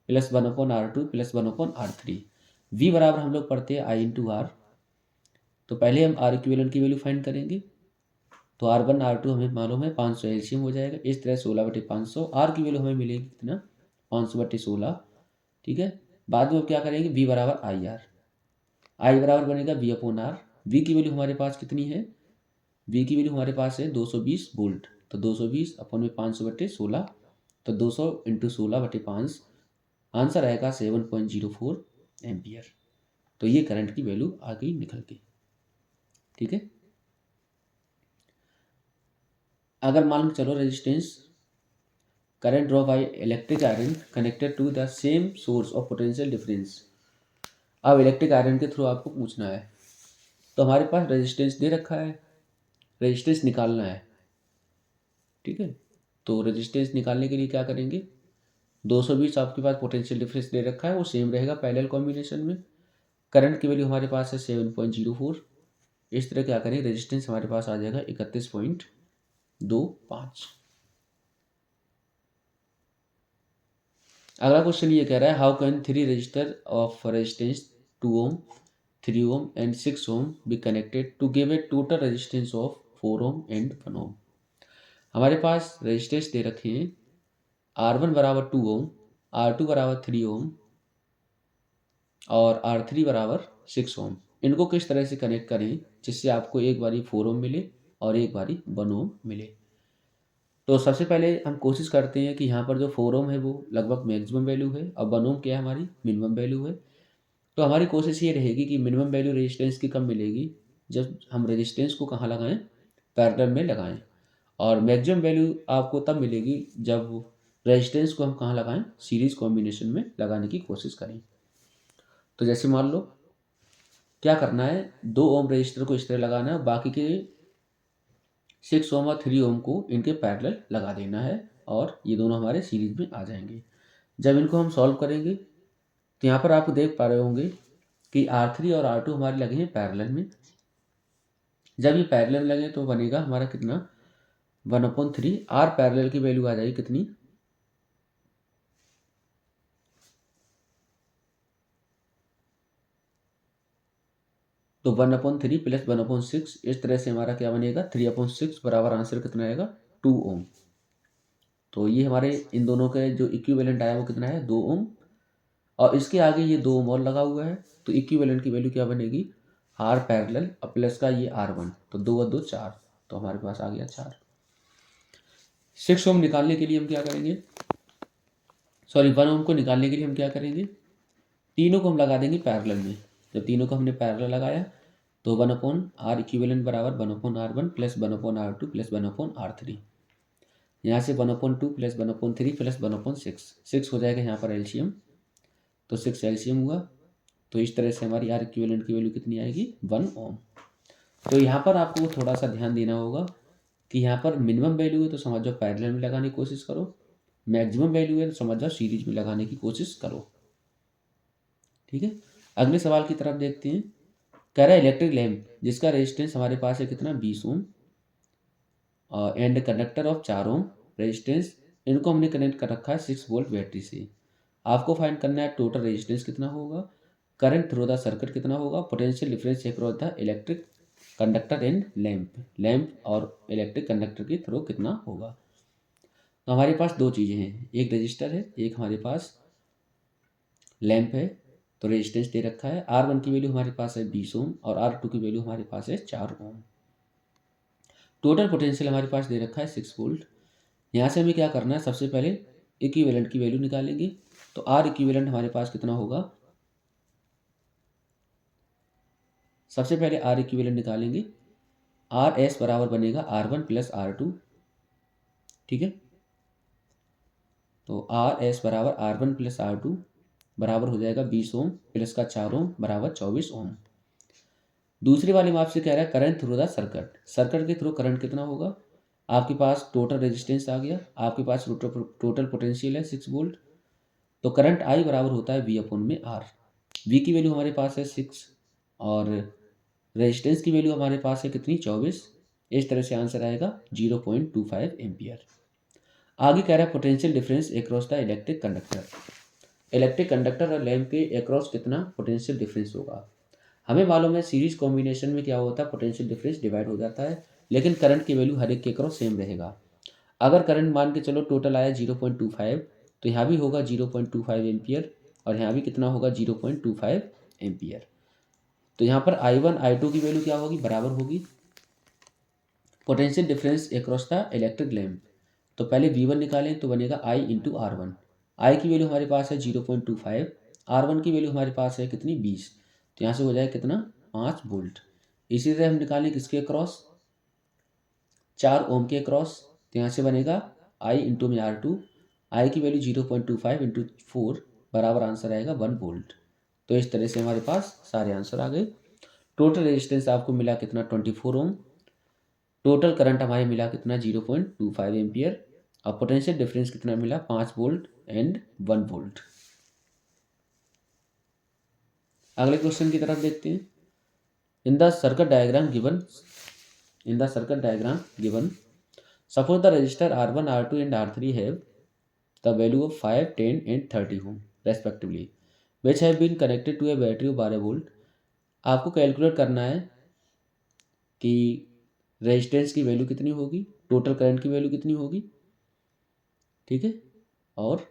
plus 1/R2 plus 1/R3। V बराबर हम लोग पढ़ते हैं I/R। तो पहले हम R इक्विवेलेंट की वैल्यू फाइंड करेंगे। तो R1 R2 हमें मालूम है 500 एलसीएम हो जाएगा। इस तरह 16/500 R की वैल्यू हमें मिलेगी कितना, 500/16, ठीक है। बाद में क्या करेंगे, V बराबर IR, I बराबर बनेगा V/R। V की वैल्यू हमारे पास कितनी है, V की वैल्यू हमारे पास है 220 वोल्ट। तो 220 अपॉन में 500/16, तो 200 × 16/5 आंसर आएगा 7.04 एम्पियर। तो ये करंट की वैल्यू आ गई निकल के, ठीक है। अगर मान के चलो resistance current draw by electric iron connected to the same source of potential difference. अब इलेक्ट्रिक आयरन के थ्रू आपको पूछना है। तो हमारे पास रेजिस्टेंस दे रखा है, रेजिस्टेंस निकालना है, ठीक है। तो रेजिस्टेंस निकालने के लिए क्या करेंगे, 220 आपके पास पोटेंशियल डिफरेंस दे रखा है, वो सेम रहेगा पैरेलल कॉम्बिनेशन में। करंट की वैल्यू हमारे पास है 7.04। इस तरह क्या करें, रेजिस्टेंस हमारे पास आ जाएगा 31.25। अगला क्वेश्चन ये कह रहा है, how can 3 register of resistance 2 ohm 3 ohm and 6 ohm be connected to give a total resistance of 4 ohm and 1 ohm. हमारे पास रेजिस्टेंस दे रखे हैं R1 बराबर 2 ओम, R2 बराबर 3 ओम और R3 बराबर 6 ओम। इनको किस तरह से कनेक्ट करें जिससे आपको एक बारी 4 ओम मिले और एक बारी 1 ओम मिले। तो सबसे पहले हम कोशिश करते हैं कि यहाँ पर जो 4 ओम है वो लगभग मैक्सिमम वैल्यू है और 1 ओम क्या है, हमारी मिनिमम वैल्यू है। तो हमारी कोशिश ये रहेगी कि मिनिमम वैल्यू रेजिस्टेंस की कब मिलेगी, जब हम रेजिस्टेंस को कहाँ लगाएं, पैरेलल में लगाएं। और मैक्सिमम वैल्यू आपको तब मिलेगी जब रेजिस्टेंस को हम कहाँ लगाएं, सीरीज कॉम्बिनेशन में लगाने की कोशिश करें। तो जैसे मान लो क्या करना है, 2 ओम रजिस्टर को इस तरह लगाना है, बाकी के 6 ओम और 3 ओम को इनके पैरेलल लगा देना है और ये दोनों हमारे सीरीज में आ जाएंगे। जब इनको हम सॉल्व करेंगे तो यहाँ पर आप देख पा रहे होंगे कि R3 और R2 हमारे लगे हैं पैरेलल में। जब ये पैरेलल लगे तो बनेगा हमारा कितना, 1/3। R पैरेलल की वैल्यू आ जाएगी कितनी, तो 1/3 प्लस 1/6। इस तरह से हमारा क्या बनेगा, 3/6 बराबर आंसर कितना आएगा, 2 ओम। तो ये हमारे इन दोनों के जो इक्विवेलेंट आया वो कितना है, 2 ओम। और इसके आगे ये 2 ओम और लगा हुआ है, तो इक्विवेलेंट की वैल्यू क्या बनेगी, R पैरेलल और प्लस का ये R1, तो 2 और 2 4, तो हमारे पास आ गया 4। 6 ओम निकालने के लिए हम क्या करेंगे, सॉरी 1 ओम को निकालने के लिए हम क्या करेंगे, तीनों को हम लगा देंगे पैरेलल में। जब तीनों को हमने पैरेलल लगाया तो 1/R इक्विवेलेंट बराबर 1/R1 plus 1/R2 plus 1/R3। यहाँ से 1/2 प्लस 1/3 प्लस 1/6, 6 हो जाएगा यहाँ पर एलसीएम, तो 6 एलसीएम हुआ। तो इस तरह से हमारी आर इक्विवेलेंट की वैल्यू कितनी आएगी, 1 ओम। तो यहाँ पर आपको थोड़ा सा ध्यान देना होगा कि यहाँ पर मिनिमम वैल्यू है तो समझ जाओ पैरेलल में लगाने की कोशिश करो, मैक्सिमम वैल्यू है तो समझ जाओ सीरीज में लगाने की कोशिश करो। ठीक है, अगले सवाल की तरफ देखते हैं। कह रहा है इलेक्ट्रिक लैंप जिसका रेजिस्टेंस हमारे पास है कितना, 20 ohm, and conductor of 4 ohm resistance, इनको हमने कनेक्ट कर रखा है 6 वोल्ट बैटरी से। आपको फाइंड करना है टोटल रेजिस्टेंस कितना होगा, करंट थ्रू द सर्किट कितना होगा, potential difference across the electric conductor and lamp और इलेक्ट्रिक कंडक्टर के थ्रू कितना होगा। तो हमारे पास दो चीज़ें हैं, एक रजिस्टर है, एक हमारे पास लैंप है। तो रेजिस्टेंस दे रखा है, R1 की वैल्यू हमारे पास है 20 ओम और R2 की वैल्यू हमारे पास है 4 ओम। टोटल पोटेंशियल हमारे पास दे रखा है 6 वोल्ट। यहाँ से हमें क्या करना है, सबसे पहले इक्विवेलेंट की वैल्यू निकालेंगे। तो R इक्विवेलेंट हमारे पास कितना होगा, सबसे पहले R इक्विवेलेंट निकालेंगे। आर एस बराबर बनेगा R1 प्लस R2। ठीक है, तो आर एस बराबर R1 प्लस R2 बराबर हो जाएगा 20 ओम प्लस का 4 ओम बराबर 24 ओम। दूसरी वाले में आपसे कह रहा है current through the circuit, circuit के थ्रू करंट कितना होगा। आपके पास टोटल रेजिस्टेंस आ गया, आपके पास टोटल पोटेंशियल है 6 वोल्ट। तो करंट आई बराबर होता है वी अपॉन में आर। वी की वैल्यू हमारे पास है 6 और रेजिस्टेंस की वैल्यू हमारे पास है कितनी, 24। इस तरह से आंसर आएगा 0.25 एम्पियर। आगे कह रहा है potential difference across the electric conductor, electric conductor और लैंप के अक्रॉस कितना पोटेंशियल डिफरेंस होगा। हमें मालूम है सीरीज कॉम्बिनेशन में क्या होता है, पोटेंशियल डिफरेंस डिवाइड हो जाता है, लेकिन करंट की वैल्यू हर एक के अक्रॉस सेम रहेगा। अगर करंट मान के चलो टोटल आया 0.25, तो यहाँ भी होगा 0.25 एम्पियर और यहाँ भी कितना होगा 0.25 एम्पियर। तो यहाँ पर I1 I2 की वैल्यू क्या होगी, बराबर होगी potential difference across the electric lamp. तो पहले V1 निकालें तो बनेगा I इंटू R1। आई की वैल्यू हमारे पास है 0.25, R1 की वैल्यू हमारे पास है कितनी, 20। तो यहाँ से हो जाएगा कितना, 5 वोल्ट। इसी तरह हम निकालें किसके क्रॉस, 4 ओम के क्रॉस। तो यहाँ से बनेगा I इंटू में R2, आई की वैल्यू 0.25 इंटू 4 बराबर आंसर आएगा 1 वोल्ट। तो इस तरह से हमारे पास सारे आंसर आ गए। टोटल रेजिस्टेंस आपको मिला कितना, 24 ओम। टोटल करंट हमारे मिला कितना, 0.25 एम्पियर। और पोटेंशियल डिफरेंस कितना मिला, 5 वोल्ट एंड 1 वोल्ट। अगले क्वेश्चन की तरफ देखते हैं। In the circuit diagram given suppose the register R1 R2 and R3 have the value of 5 10 एंड 30 ohm respectively which have been connected to a battery of 12 volt. आपको calculate करना है कि रेजिस्टेंस की वैल्यू कितनी होगी, टोटल करंट की value कितनी होगी। ठीक है, और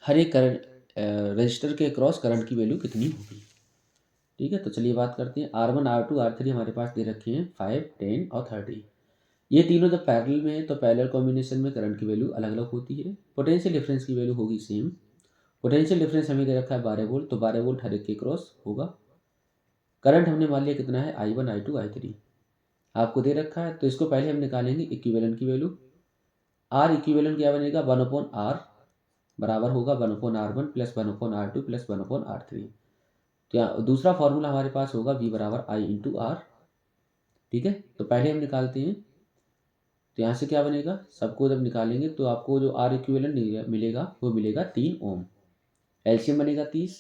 हर एक करंट रजिस्टर के क्रॉस करंट की वैल्यू कितनी होगी। ठीक है, तो चलिए बात करते हैं। R1 R2 R3 हमारे पास दे रखे हैं 5 10 और 30। ये तीनों जब पैरेलल में है तो पैरेलल कॉम्बिनेशन में करंट की वैल्यू अलग अलग होती है। पोटेंशियल डिफरेंस की वैल्यू होगी सेम। पोटेंशियल डिफरेंस हमें दे रखा है 12 वोल्ट, तो 12 वोल्ट हर एक के क्रॉस होगा। करंट हमने मान लिया कितना है, I1 I2 I3 आपको दे रखा है। तो इसको पहले हम निकालेंगे इक्विवेलेंट की वैल्यू। आर इक्विवेलेंट क्या बनेगा, 1/R बराबर होगा 1/R1 plus 1/R2 plus 1/R3। तो दूसरा फॉर्मूला हमारे पास होगा V बराबर I इंटू आर। ठीक है, तो पहले हम निकालते हैं। तो यहाँ से क्या बनेगा, सबको जब निकालेंगे तो आपको जो आर इक्विवेलेंट मिलेगा वो मिलेगा 3 ओम। एलसीएम बनेगा 30।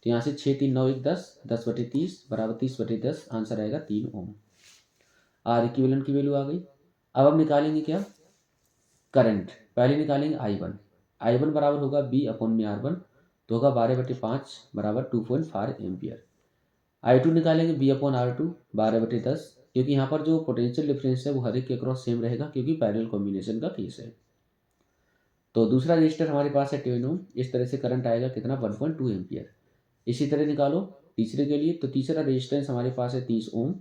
तो यहाँ से 6 3 9 1 10, 10/30 बराबर 30/10 आंसर आएगा 3 ओम। आर इक्विवेलेंट की वैल्यू आ गई। अब हम निकालेंगे क्या, करंट। पहले निकालेंगे I1 बराबर होगा B अपॉन में R1, तो होगा 12/5 बराबर 2.5 एम्पियर। I2 निकालेंगे B अपॉन R2 12/10, क्योंकि यहाँ पर जो पोटेंशियल डिफरेंस है वो हर एक के अक्रॉस सेम रहेगा क्योंकि पैरेलल कॉम्बिनेशन का केस है। तो दूसरा रजिस्टर हमारे पास है 10 ओम। इस तरह से करंट आएगा कितना, 1.2 एम्पियर। इसी तरह निकालो तीसरे के लिए। तो तीसरा रेजिस्टेंस हमारे पास है 30 ओम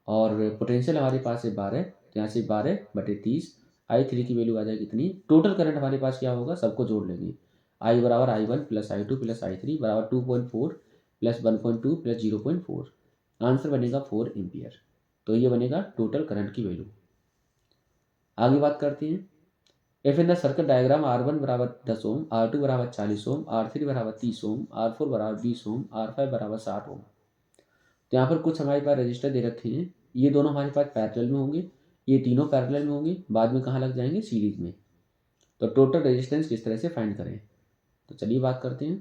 और पोटेंशियल हमारे पास है 12, तो यहाँ से 12/30। I3 की वैल्यू आ जाएगी कितनी, टोटल करंट हमारे पास क्या होगा, सबको जोड़ लेंगे। I बराबर I1 plus I2 plus I3 बराबर 2.4 प्लस 1.2 प्लस 0.4, आंसर बनेगा 4 एम्पियर। तो ये बनेगा टोटल करंट की वैल्यू। आगे बात करते हैं, if in the circuit diagram R1 बराबर 10 ओम, R2 बराबर 40 ओम, R3 बराबर 30 ओम, R4 बराबर 20 ओम, R5 बराबर 60 ओम। तो यहाँ पर कुछ हमारे पास रजिस्टर दे रखे हैं, ये दोनों हमारे पास पैरेलल में होंगे, ये तीनों पैरेलल में होंगे, बाद में कहाँ लग जाएंगे, सीरीज में। तो टोटल रेजिस्टेंस किस तरह से फाइंड करें, तो चलिए बात करते हैं।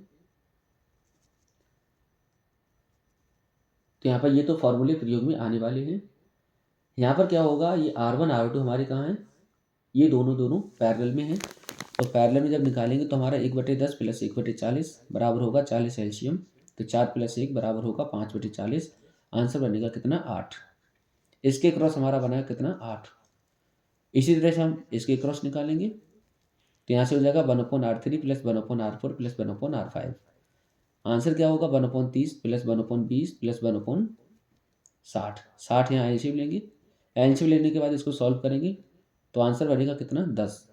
तो यहाँ पर ये तो फॉर्मूले प्रयोग में आने वाले हैं। यहाँ पर क्या होगा, ये R1 R2 हमारे कहाँ हैं, ये दोनों दोनों पैरेलल में हैं। तो पैरेलल में जब निकालेंगे तो हमारा 1/10 प्लस 1/40 बराबर होगा 40 एलसीएम। तो 4 + 1 बराबर होगा 5/40। आंसर बनेगा कितना, 8। इसके क्रॉस हमारा बना कितना, 8। इसी तरह से हम इसके क्रॉस निकालेंगे, तो यहाँ से हो जाएगा 1/R3 plus 1/R4 plus 1/R5। Answer क्या होगा, 1/30 प्लस 1/20 प्लस 1/60। 60 यहाँ एलसीएम लेंगे, एलसीएम लेने के बाद इसको सॉल्व करेंगे तो आंसर बनेगा कितना, 10।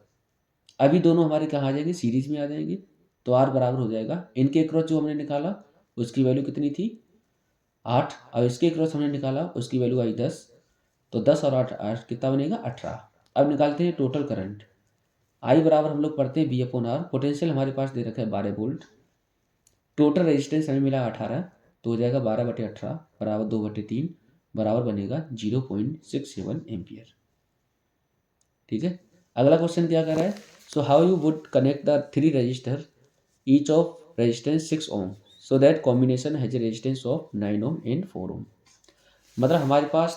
अभी दोनों हमारे कहाँ आ जाएंगे, सीरीज में आ जाएंगे। तो आर बराबर हो जाएगा, इनके क्रॉस जो हमने निकाला उसकी वैल्यू कितनी थी, 8, और इसके क्रॉस हमने निकाला उसकी वैल्यू आई 10। तो 10 और 8 कितना बनेगा, 18। अब निकालते हैं टोटल करंट। आई बराबर हम लोग पढ़ते हैं V/R। पोटेंशियल हमारे पास दे रखा है 12 वोल्ट। टोटल रेजिस्टेंस हमें मिला 18, तो हो जाएगा 12/18 बराबर 2/3 बराबर बनेगा 0.67 एम्पियर। ठीक है, अगला क्वेश्चन क्या कर रहा है, so how you would connect the 3 register each of resistance 6 ohm so that combination has a resistance of 9 ohm and 4 ohm. मतलब हमारे पास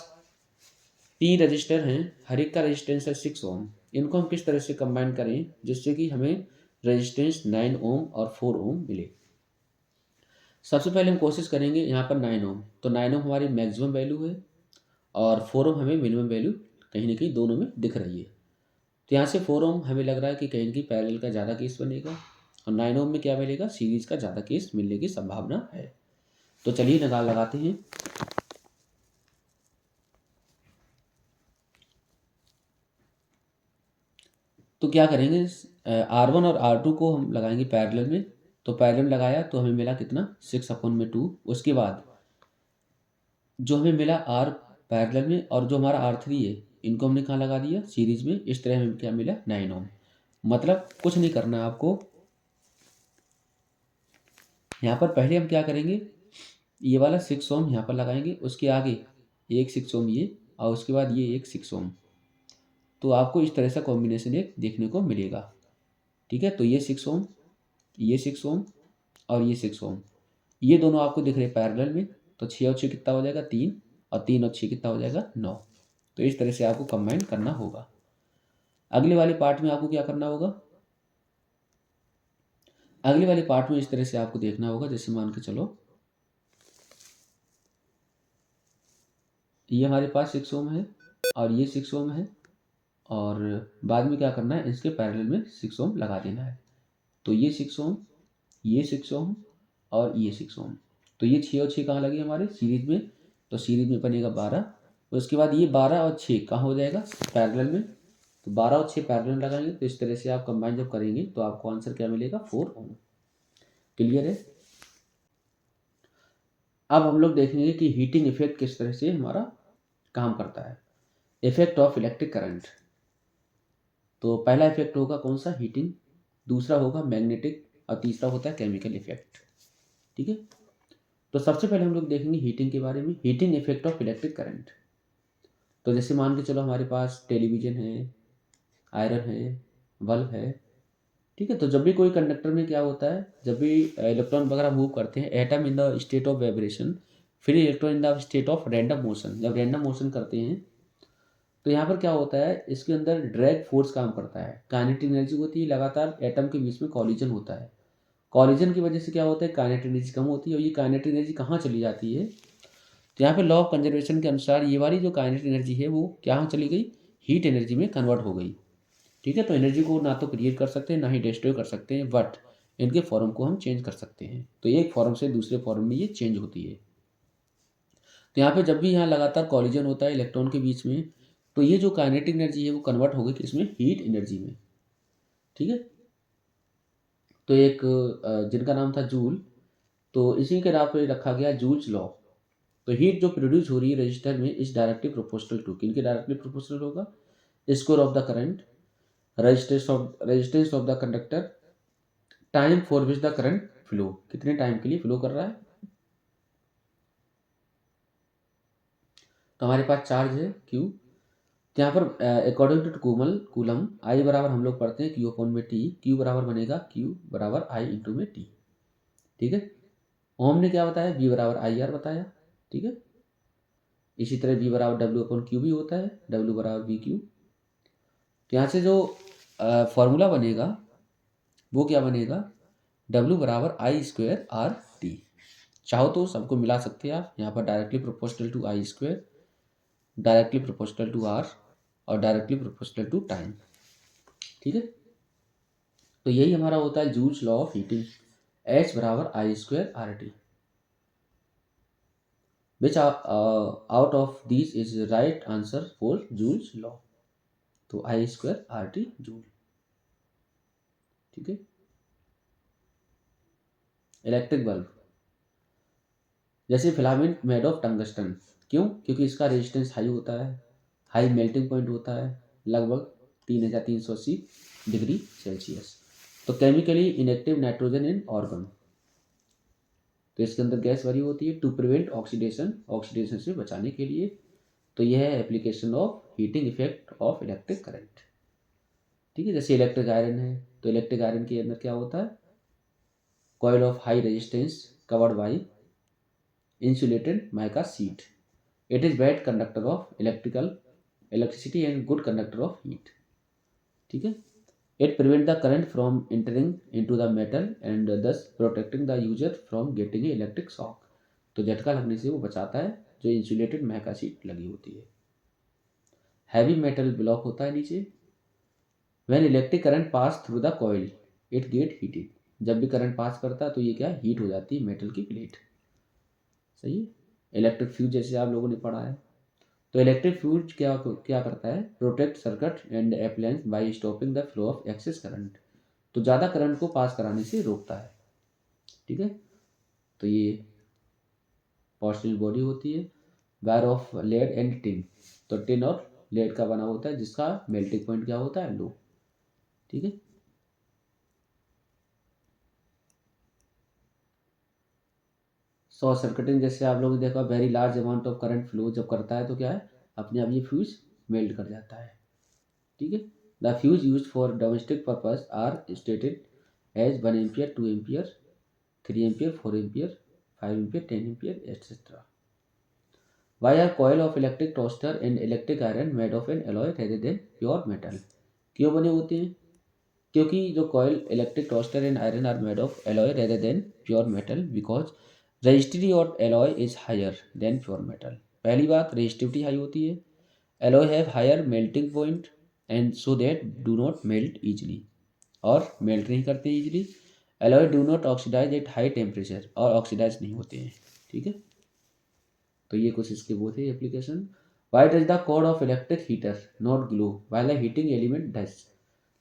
3 रजिस्टर हैं, हर एक का रेजिस्टेंस है 6 ओम। इनको हम किस तरह से कंबाइन करें जिससे कि हमें रेजिस्टेंस 9 ओम और 4 ओम मिले। सबसे पहले हम कोशिश करेंगे यहाँ पर 9 ओम, तो 9 ओम हमारी मैक्सिमम वैल्यू है और 4 ओम हमें मिनिमम वैल्यू कहीं ना कहीं दोनों में दिख रही है। तो यहाँ से 4 ओम हमें लग रहा है कि कहीं की पैरेलल का ज़्यादा केस बनेगा, और 9 ओम में क्या मिलेगा, सीरीज का ज़्यादा केस मिलने की संभावना है। तो चलिए लगाते हैं। तो क्या करेंगे, R1 और R2 को हम लगाएंगे पैरेलल में। तो पैरेलल में लगाया तो हमें मिला कितना, 6/2। उसके बाद जो हमें मिला R पैरेलल में, और जो हमारा R3 है इनको हमने कहाँ लगा दिया, सीरीज में। इस तरह हमें क्या मिला, 9 ओम। मतलब कुछ नहीं करना है आपको, यहाँ पर पहले हम क्या करेंगे, ये वाला 6 ओम यहाँ पर लगाएंगे, उसके आगे एक 6 ओम ये, और उसके बाद ये एक 6 ओम। तो आपको इस तरह से कॉम्बिनेशन एक देखने को मिलेगा। ठीक है, तो ये 6 ओम, ये 6 ओम और ये 6 ओम, ये दोनों आपको दिख रहे हैं पैरेलल में। तो 6 और 6 कितना हो जाएगा, 3, और 3 और 6 कितना हो जाएगा, 9। तो इस तरह से आपको कंबाइन करना होगा। अगले वाले पार्ट में आपको क्या करना होगा, अगले वाले पार्ट में इस तरह से आपको देखना होगा, जैसे मान के चलो ये हमारे पास 6 ओम है और ये 6 ओम है, और बाद में क्या करना है, इसके पैरेलल में 6 ओम लगा देना है। तो ये 6 ओम, ये 6 ओम और ये 6 ओम। तो ये 6 और 6 कहाँ लगे हमारे, सीरीज में। तो सीरीज में बनेगा 12। उसके बाद ये 12 और 6 कहाँ हो जाएगा, पैरेलल में। तो 12 और 6 पैरेलल लगाएंगे, तो इस तरह से आप कंबाइन जब करेंगे तो आपको आंसर क्या मिलेगा, 4 ओम। क्लियर है। अब हम लोग देखेंगे कि हीटिंग इफेक्ट किस तरह से हमारा काम करता है। Effect of electric current. तो पहला इफेक्ट होगा कौन सा, हीटिंग। दूसरा होगा मैग्नेटिक, और तीसरा होता है केमिकल इफेक्ट। ठीक है, तो सबसे पहले हम लोग देखेंगे हीटिंग के बारे में, heating effect of electric current. तो जैसे मान के चलो हमारे पास टेलीविजन है, आयरन है, बल्ब है। ठीक है, तो जब भी कोई कंडक्टर में क्या होता है, जब भी इलेक्ट्रॉन वगैरह मूव करते हैं, atom in the state of vibration, फिर electron in the state of random motion. जब रैंडम मोशन करते हैं तो यहाँ पर क्या होता है, इसके अंदर ड्रैग फोर्स काम करता है, काइनेटिक एनर्जी होती है, लगातार एटम के बीच में कॉलिजन होता है। कॉलिजन की वजह से क्या होता है, काइनेटिक एनर्जी कम होती है, और ये काइनेटिक एनर्जी कहाँ चली जाती है, तो यहाँ पे लॉ ऑफ कंजर्वेशन के अनुसार ये वाली जो काइनेटिक एनर्जी है वो क्या चली गई, हीट एनर्जी में कन्वर्ट हो गई। ठीक है, तो एनर्जी को ना तो क्रिएट कर सकते हैं ना ही डिस्ट्रॉय कर सकते हैं, बट इनके फॉर्म को हम चेंज कर सकते हैं। तो एक फॉर्म से दूसरे फॉर्म में ये चेंज होती है। तो यहाँ पे जब भी यहाँ लगातार कॉलिजन होता है इलेक्ट्रॉन के बीच में, तो ये जो काइनेटिक एनर्जी है वो कन्वर्ट हो गई किसमें, हीट एनर्जी में। ठीक है, तो एक जिनका नाम था जूल, तो इसी के नाम पे रखा गया जूल्स लॉ। तो हीट जो प्रोड्यूस हो रही है रजिस्टर में इस डायरेक्टली प्रोपोर्शनल टू, किनके डायरेक्टली प्रोपोर्शनल होगा, square of the current, resistance of the conductor, time for which the current flow, कितने टाइम के लिए फ्लो कर रहा है। तो हमारे पास चार्ज है Q, तो यहाँ पर अकॉर्डिंग टू कूलम आई बराबर हम लोग पढ़ते हैं Q अपॉन में T, Q बराबर बनेगा Q बराबर I इंटू में T। ठीक है, ओम ने क्या बताया, V बराबर IR बताया। ठीक है, इसी तरह V बराबर W अपॉन Q भी होता है, W बराबर VQ। तो यहाँ से जो फॉर्मूला बनेगा वो क्या बनेगा, W बराबर आई स्क्वायर आर टी। चाहो तो सबको मिला सकते हैं आप, यहाँ पर directly proportional to I square, directly proportional to R और डायरेक्टली प्रोपोर्शनल टू टाइम। ठीक है, तो यही हमारा होता है Joule's law of heating, H बराबर I square R T. Which out of this is right answer for Joule's law, तो I square R T joule. ठीक है, इलेक्ट्रिक बल्ब, जैसे फिलामेंट मेड ऑफ टंगस्टन, क्यों, क्योंकि इसका रेजिस्टेंस हाई होता है, हाई मेल्टिंग पॉइंट होता है लगभग 3380 डिग्री सेल्सियस। तो chemically inactive nitrogen in organ, तो इसके अंदर गैस भरी होती है टू प्रिवेंट ऑक्सीडेशन, ऑक्सीडेशन से बचाने के लिए। तो यह है application of heating effect of electric current. ठीक है, जैसे इलेक्ट्रिक आयरन है, तो इलेक्ट्रिक आयरन के अंदर क्या होता है, coil of high resistance covered by insulated mica sheet. It is bad conductor of electricity and good conductor of heat. ठीक है, it prevent the current from entering into the metal and thus protecting the user from getting a electric shock. तो झटका लगने से वो बचाता है जो इंसुलेटेड मैका शीट लगी होती है। हैवी मेटल ब्लॉक होता है नीचे, when electric current pass through the coil it get heated, जब भी करंट पास करता है तो ये क्या हीट हो जाती है मेटल की प्लेट। सही है, इलेक्ट्रिक फ्यूज जैसे आप लोगों ने पढ़ा है। तो इलेक्ट्रिक फ्यूज क्या क्या करता है, protect circuit and appliance by stopping the flow of excess current, तो ज़्यादा करंट को पास कराने से रोकता है। ठीक है, तो ये पोर्शनल बॉडी होती है, wire of lead and tin, तो टिन और लेड का बना होता है जिसका मेल्टिंग पॉइंट क्या होता है, लो। ठीक है, शॉर्ट सर्किटिंग जैसे आप लोगों ने देखा, very large amount of current flow जब करता है तो क्या है, अपने आप ये फ्यूज मेल्ट कर जाता है। ठीक है, the fuse use for domestic purpose are stated as 1 ampere, 2 ampere, 3 ampere, 4 ampere, 5 ampere, 10 ampere etcetera. Why are coil of electric toaster and electric iron made of an alloy rather than pure metal, क्यों बने होते हैं, क्योंकि जो coil electric toaster and iron are made of alloy rather than pure metal because registry of alloy is higher than pure metal. पहली बात, resistivity high होती है, alloy have higher melting point and so that do not melt easily, और melt नहीं करते easily. Alloy do not oxidise at high temperature, और oxidise नहीं होते हैं। ठीक है, तो ये कुछ इसके वो थे application. Why does the cord of electric heater not glow while the heating element does,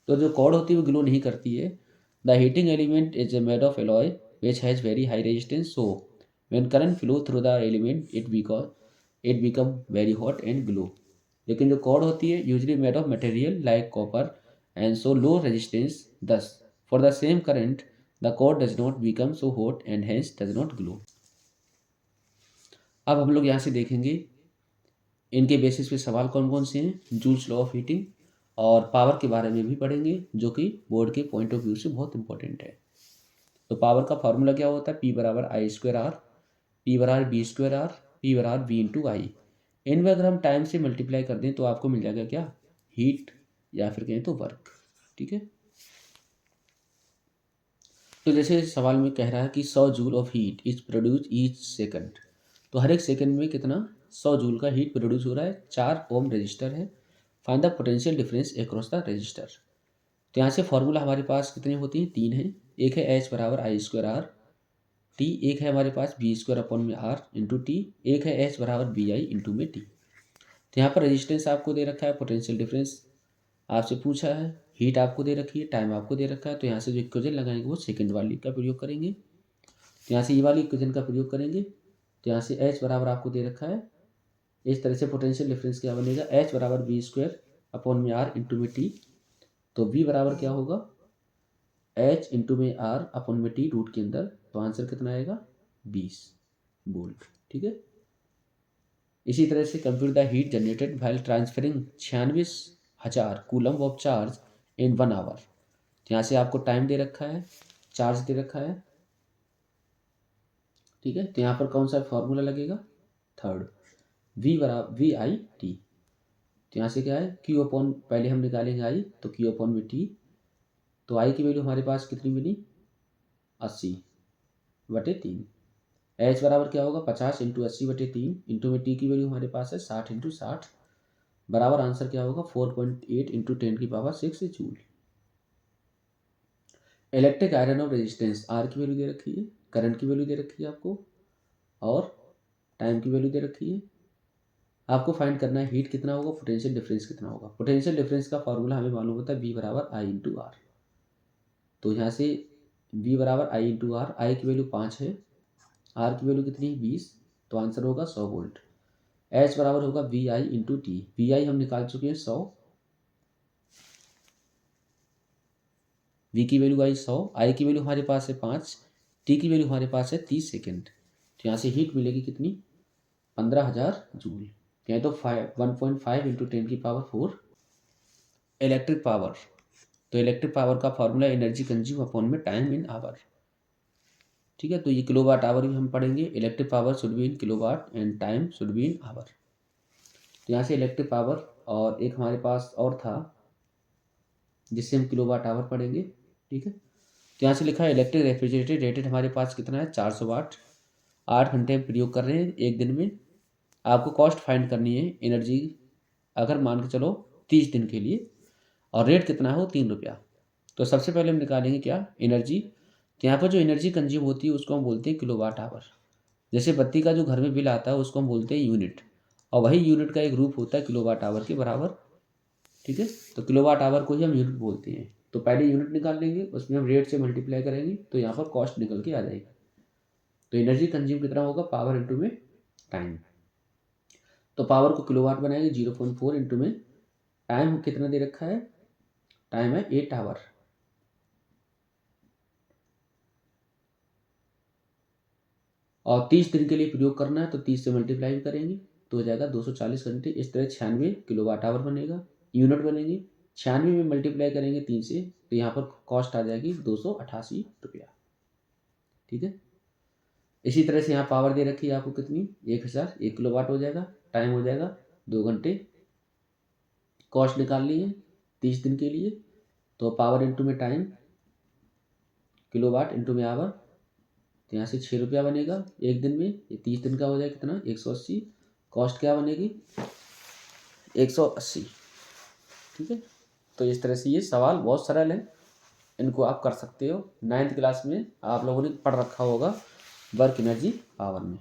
तो जो कॉर्ड होती है वो ग्लो नहीं करती है। The heating element is made of alloy which has very high resistance, so when current flow through the element it become very hot and glow. लेकिन जो कॉर्ड होती है usually made of material like copper and so low resistance, thus for the same current the cord does not become so hot and hence does not glow. अब हम लोग यहाँ से देखेंगे इनके बेसिस पे सवाल कौन कौन से हैं, जूल्स लॉ ऑफ हीटिंग और पावर के बारे में भी पढ़ेंगे जो कि बोर्ड के पॉइंट ऑफ व्यू से बहुत इंपॉर्टेंट है। तो पावर का फॉर्मूला क्या होता है, P बराबर आई स्क्वायर आर, P बराबर बी स्क्वायर आर, P बराबर बी इंटू आई। इनमें अगर हम टाइम से मल्टीप्लाई कर दें तो आपको मिल जाएगा क्या, हीट, या फिर कहें तो वर्क। ठीक है, तो जैसे सवाल में कह रहा है कि 100 joule of heat is produce each second, तो हर एक सेकंड में कितना 100 जूल का हीट प्रोड्यूस हो रहा है। 4 ओम रजिस्टर है, find the potential difference across the register. तो यहाँ से फॉर्मूला हमारे पास कितनी होती हैं, 3 हैं। एक है एच बराबर आई स्क्वायर आर टी, एक है हमारे पास बी स्क्वायर अपॉन में आर इंटू टी, एक है एच बराबर बी आई इंटू में टी। तो यहाँ पर रेजिस्टेंस आपको दे रखा है, पोटेंशियल डिफरेंस आपसे पूछा है, हीट आपको दे रखी है, टाइम आपको दे रखा है। तो यहाँ से जो इक्वेशन लगाएंगे वो सेकंड वाली का प्रयोग करेंगे, तो यहाँ से ये वाली इक्वेशन का प्रयोग करेंगे। तो यहाँ से एच बराबर आपको दे रखा है, इस तरह से पोटेंशियल डिफरेंस क्या बनेगा, एच बराबर बी स्क्वायर अपॉन में आर इंटू में टी, तो वी बराबर क्या होगा, एच इंटू में आर अपॉन में टी रूट के अंदर, तो आंसर कितना आएगा 20 वोल्ट। ठीक है। इसी तरह से compute the heat generated while transferring 96,000 coulomb of charge in 1 hour. यहाँ से आपको टाइम दे रखा है, चार्ज दे रखा है। ठीक है, तो यहाँ पर कौन सा फॉर्मूला लगेगा, थर्ड, वी बराबर वी आई टी। तो यहाँ से क्या है, क्यू अपॉन, पहले हम निकालेंगे आई, तो क्यू अपॉन में टी, तो आई की वैल्यू हमारे पास कितनी मिली 80/3। एच बराबर क्या होगा 50 इंटू 80/3 इंटू में टी की वैल्यू हमारे पास है 60 इंटू 60, बराबर आंसर क्या होगा 4.8 into 10⁶ joule. Electric iron of resistance, R की वैल्यू दे रखी है, करंट की वैल्यू दे रखी है आपको, और टाइम की वैल्यू दे रखी है। आपको फाइंड करना है हीट कितना होगा, पोटेंशियल डिफरेंस कितना होगा। पोटेंशियल डिफरेंस का फॉर्मूला हमें मालूम होता है वी बराबर आई इंटू आर। तो यहाँ से वी बराबर आई इंटू आर, आई की वैल्यू 5 है, आर की वैल्यू कितनी है 20, तो आंसर होगा 100 वोल्ट। एच बराबर होगा V I into T, V I हम निकाल चुके हैं 100, वी की वैल्यू आई 100, आई की वैल्यू हमारे पास है 5, टी की वैल्यू हमारे पास है 30 सेकेंड। तो यहाँ से हीट मिलेगी कितनी 15,000 जूल। कहें तो 1.5 इंटू 10⁴ इलेक्ट्रिक पावर। तो इलेक्ट्रिक पावर का फॉर्मूला एनर्जी कंज्यूम अपॉन में टाइम इन आवर। ठीक है, तो ये किलोवाट आवर भी हम पढ़ेंगे। Electric power should be in kilowatt and time should be in hour. तो यहाँ से इलेक्ट्रिक पावर, और एक हमारे पास और था जिससे हम किलोवाट आवर पढ़ेंगे। ठीक है, तो यहाँ से लिखा है इलेक्ट्रिक रेफ्रिजरेटर रेटेड हमारे पास कितना है 400 वाट, 8 घंटे हम प्रयोग कर रहे हैं एक दिन में। आपको कॉस्ट फाइंड करनी है एनर्जी, अगर मान के चलो 30 दिन के लिए, और रेट कितना है वो 3 रुपया। तो सबसे पहले हम निकालेंगे क्या एनर्जी। तो यहाँ पर जो एनर्जी कंज्यूम होती है उसको हम बोलते हैं किलोवाट आवर। जैसे बत्ती का जो घर में बिल आता है उसको हम बोलते हैं यूनिट, और वही यूनिट का एक रूप होता है किलोवाट आवर के बराबर। ठीक है, तो किलोवाट आवर को ही हम यूनिट बोलते हैं। तो पहले यूनिट निकाल लेंगे, उसमें हम रेट से मल्टीप्लाई करेंगे, तो यहाँ पर कॉस्ट निकल के आ जाएगी। तो एनर्जी कंज्यूम कितना होगा पावर इंटू में टाइम। तो पावर को किलोवाट बनाएंगे 0.4 इंटू में टाइम कितना दे रखा है, टाइम है 8 आवर, और 30 दिन के लिए प्रयोग करना है तो 30 से मल्टीप्लाई भी करेंगे तो हो जाएगा 240 घंटे। इस तरह 96 किलोवाट आवर बनेगा, यूनिट बनेगी। 96 में मल्टीप्लाई करेंगे 3 से, तो यहाँ पर कॉस्ट आ जाएगी 288 रुपया। ठीक है, इसी तरह से यहाँ पावर दे रखी है आपको कितनी 1000, 1 किलोवाट हो जाएगा, टाइम हो जाएगा 2 घंटे, कॉस्ट निकाल ली है 30 दिन के लिए, तो पावर इंटू में टाइम, किलोवाट इंटू में आवर, तो यहाँ से 6 रुपया बनेगा एक दिन में। ये 30 दिन का हो जाएगा कितना 180, कॉस्ट क्या बनेगी 180। ठीक है, तो इस तरह से ये सवाल बहुत सरल है, इनको आप कर सकते हो। 9th क्लास में आप लोगों ने पढ़ रखा होगा वर्क एनर्जी पावर में।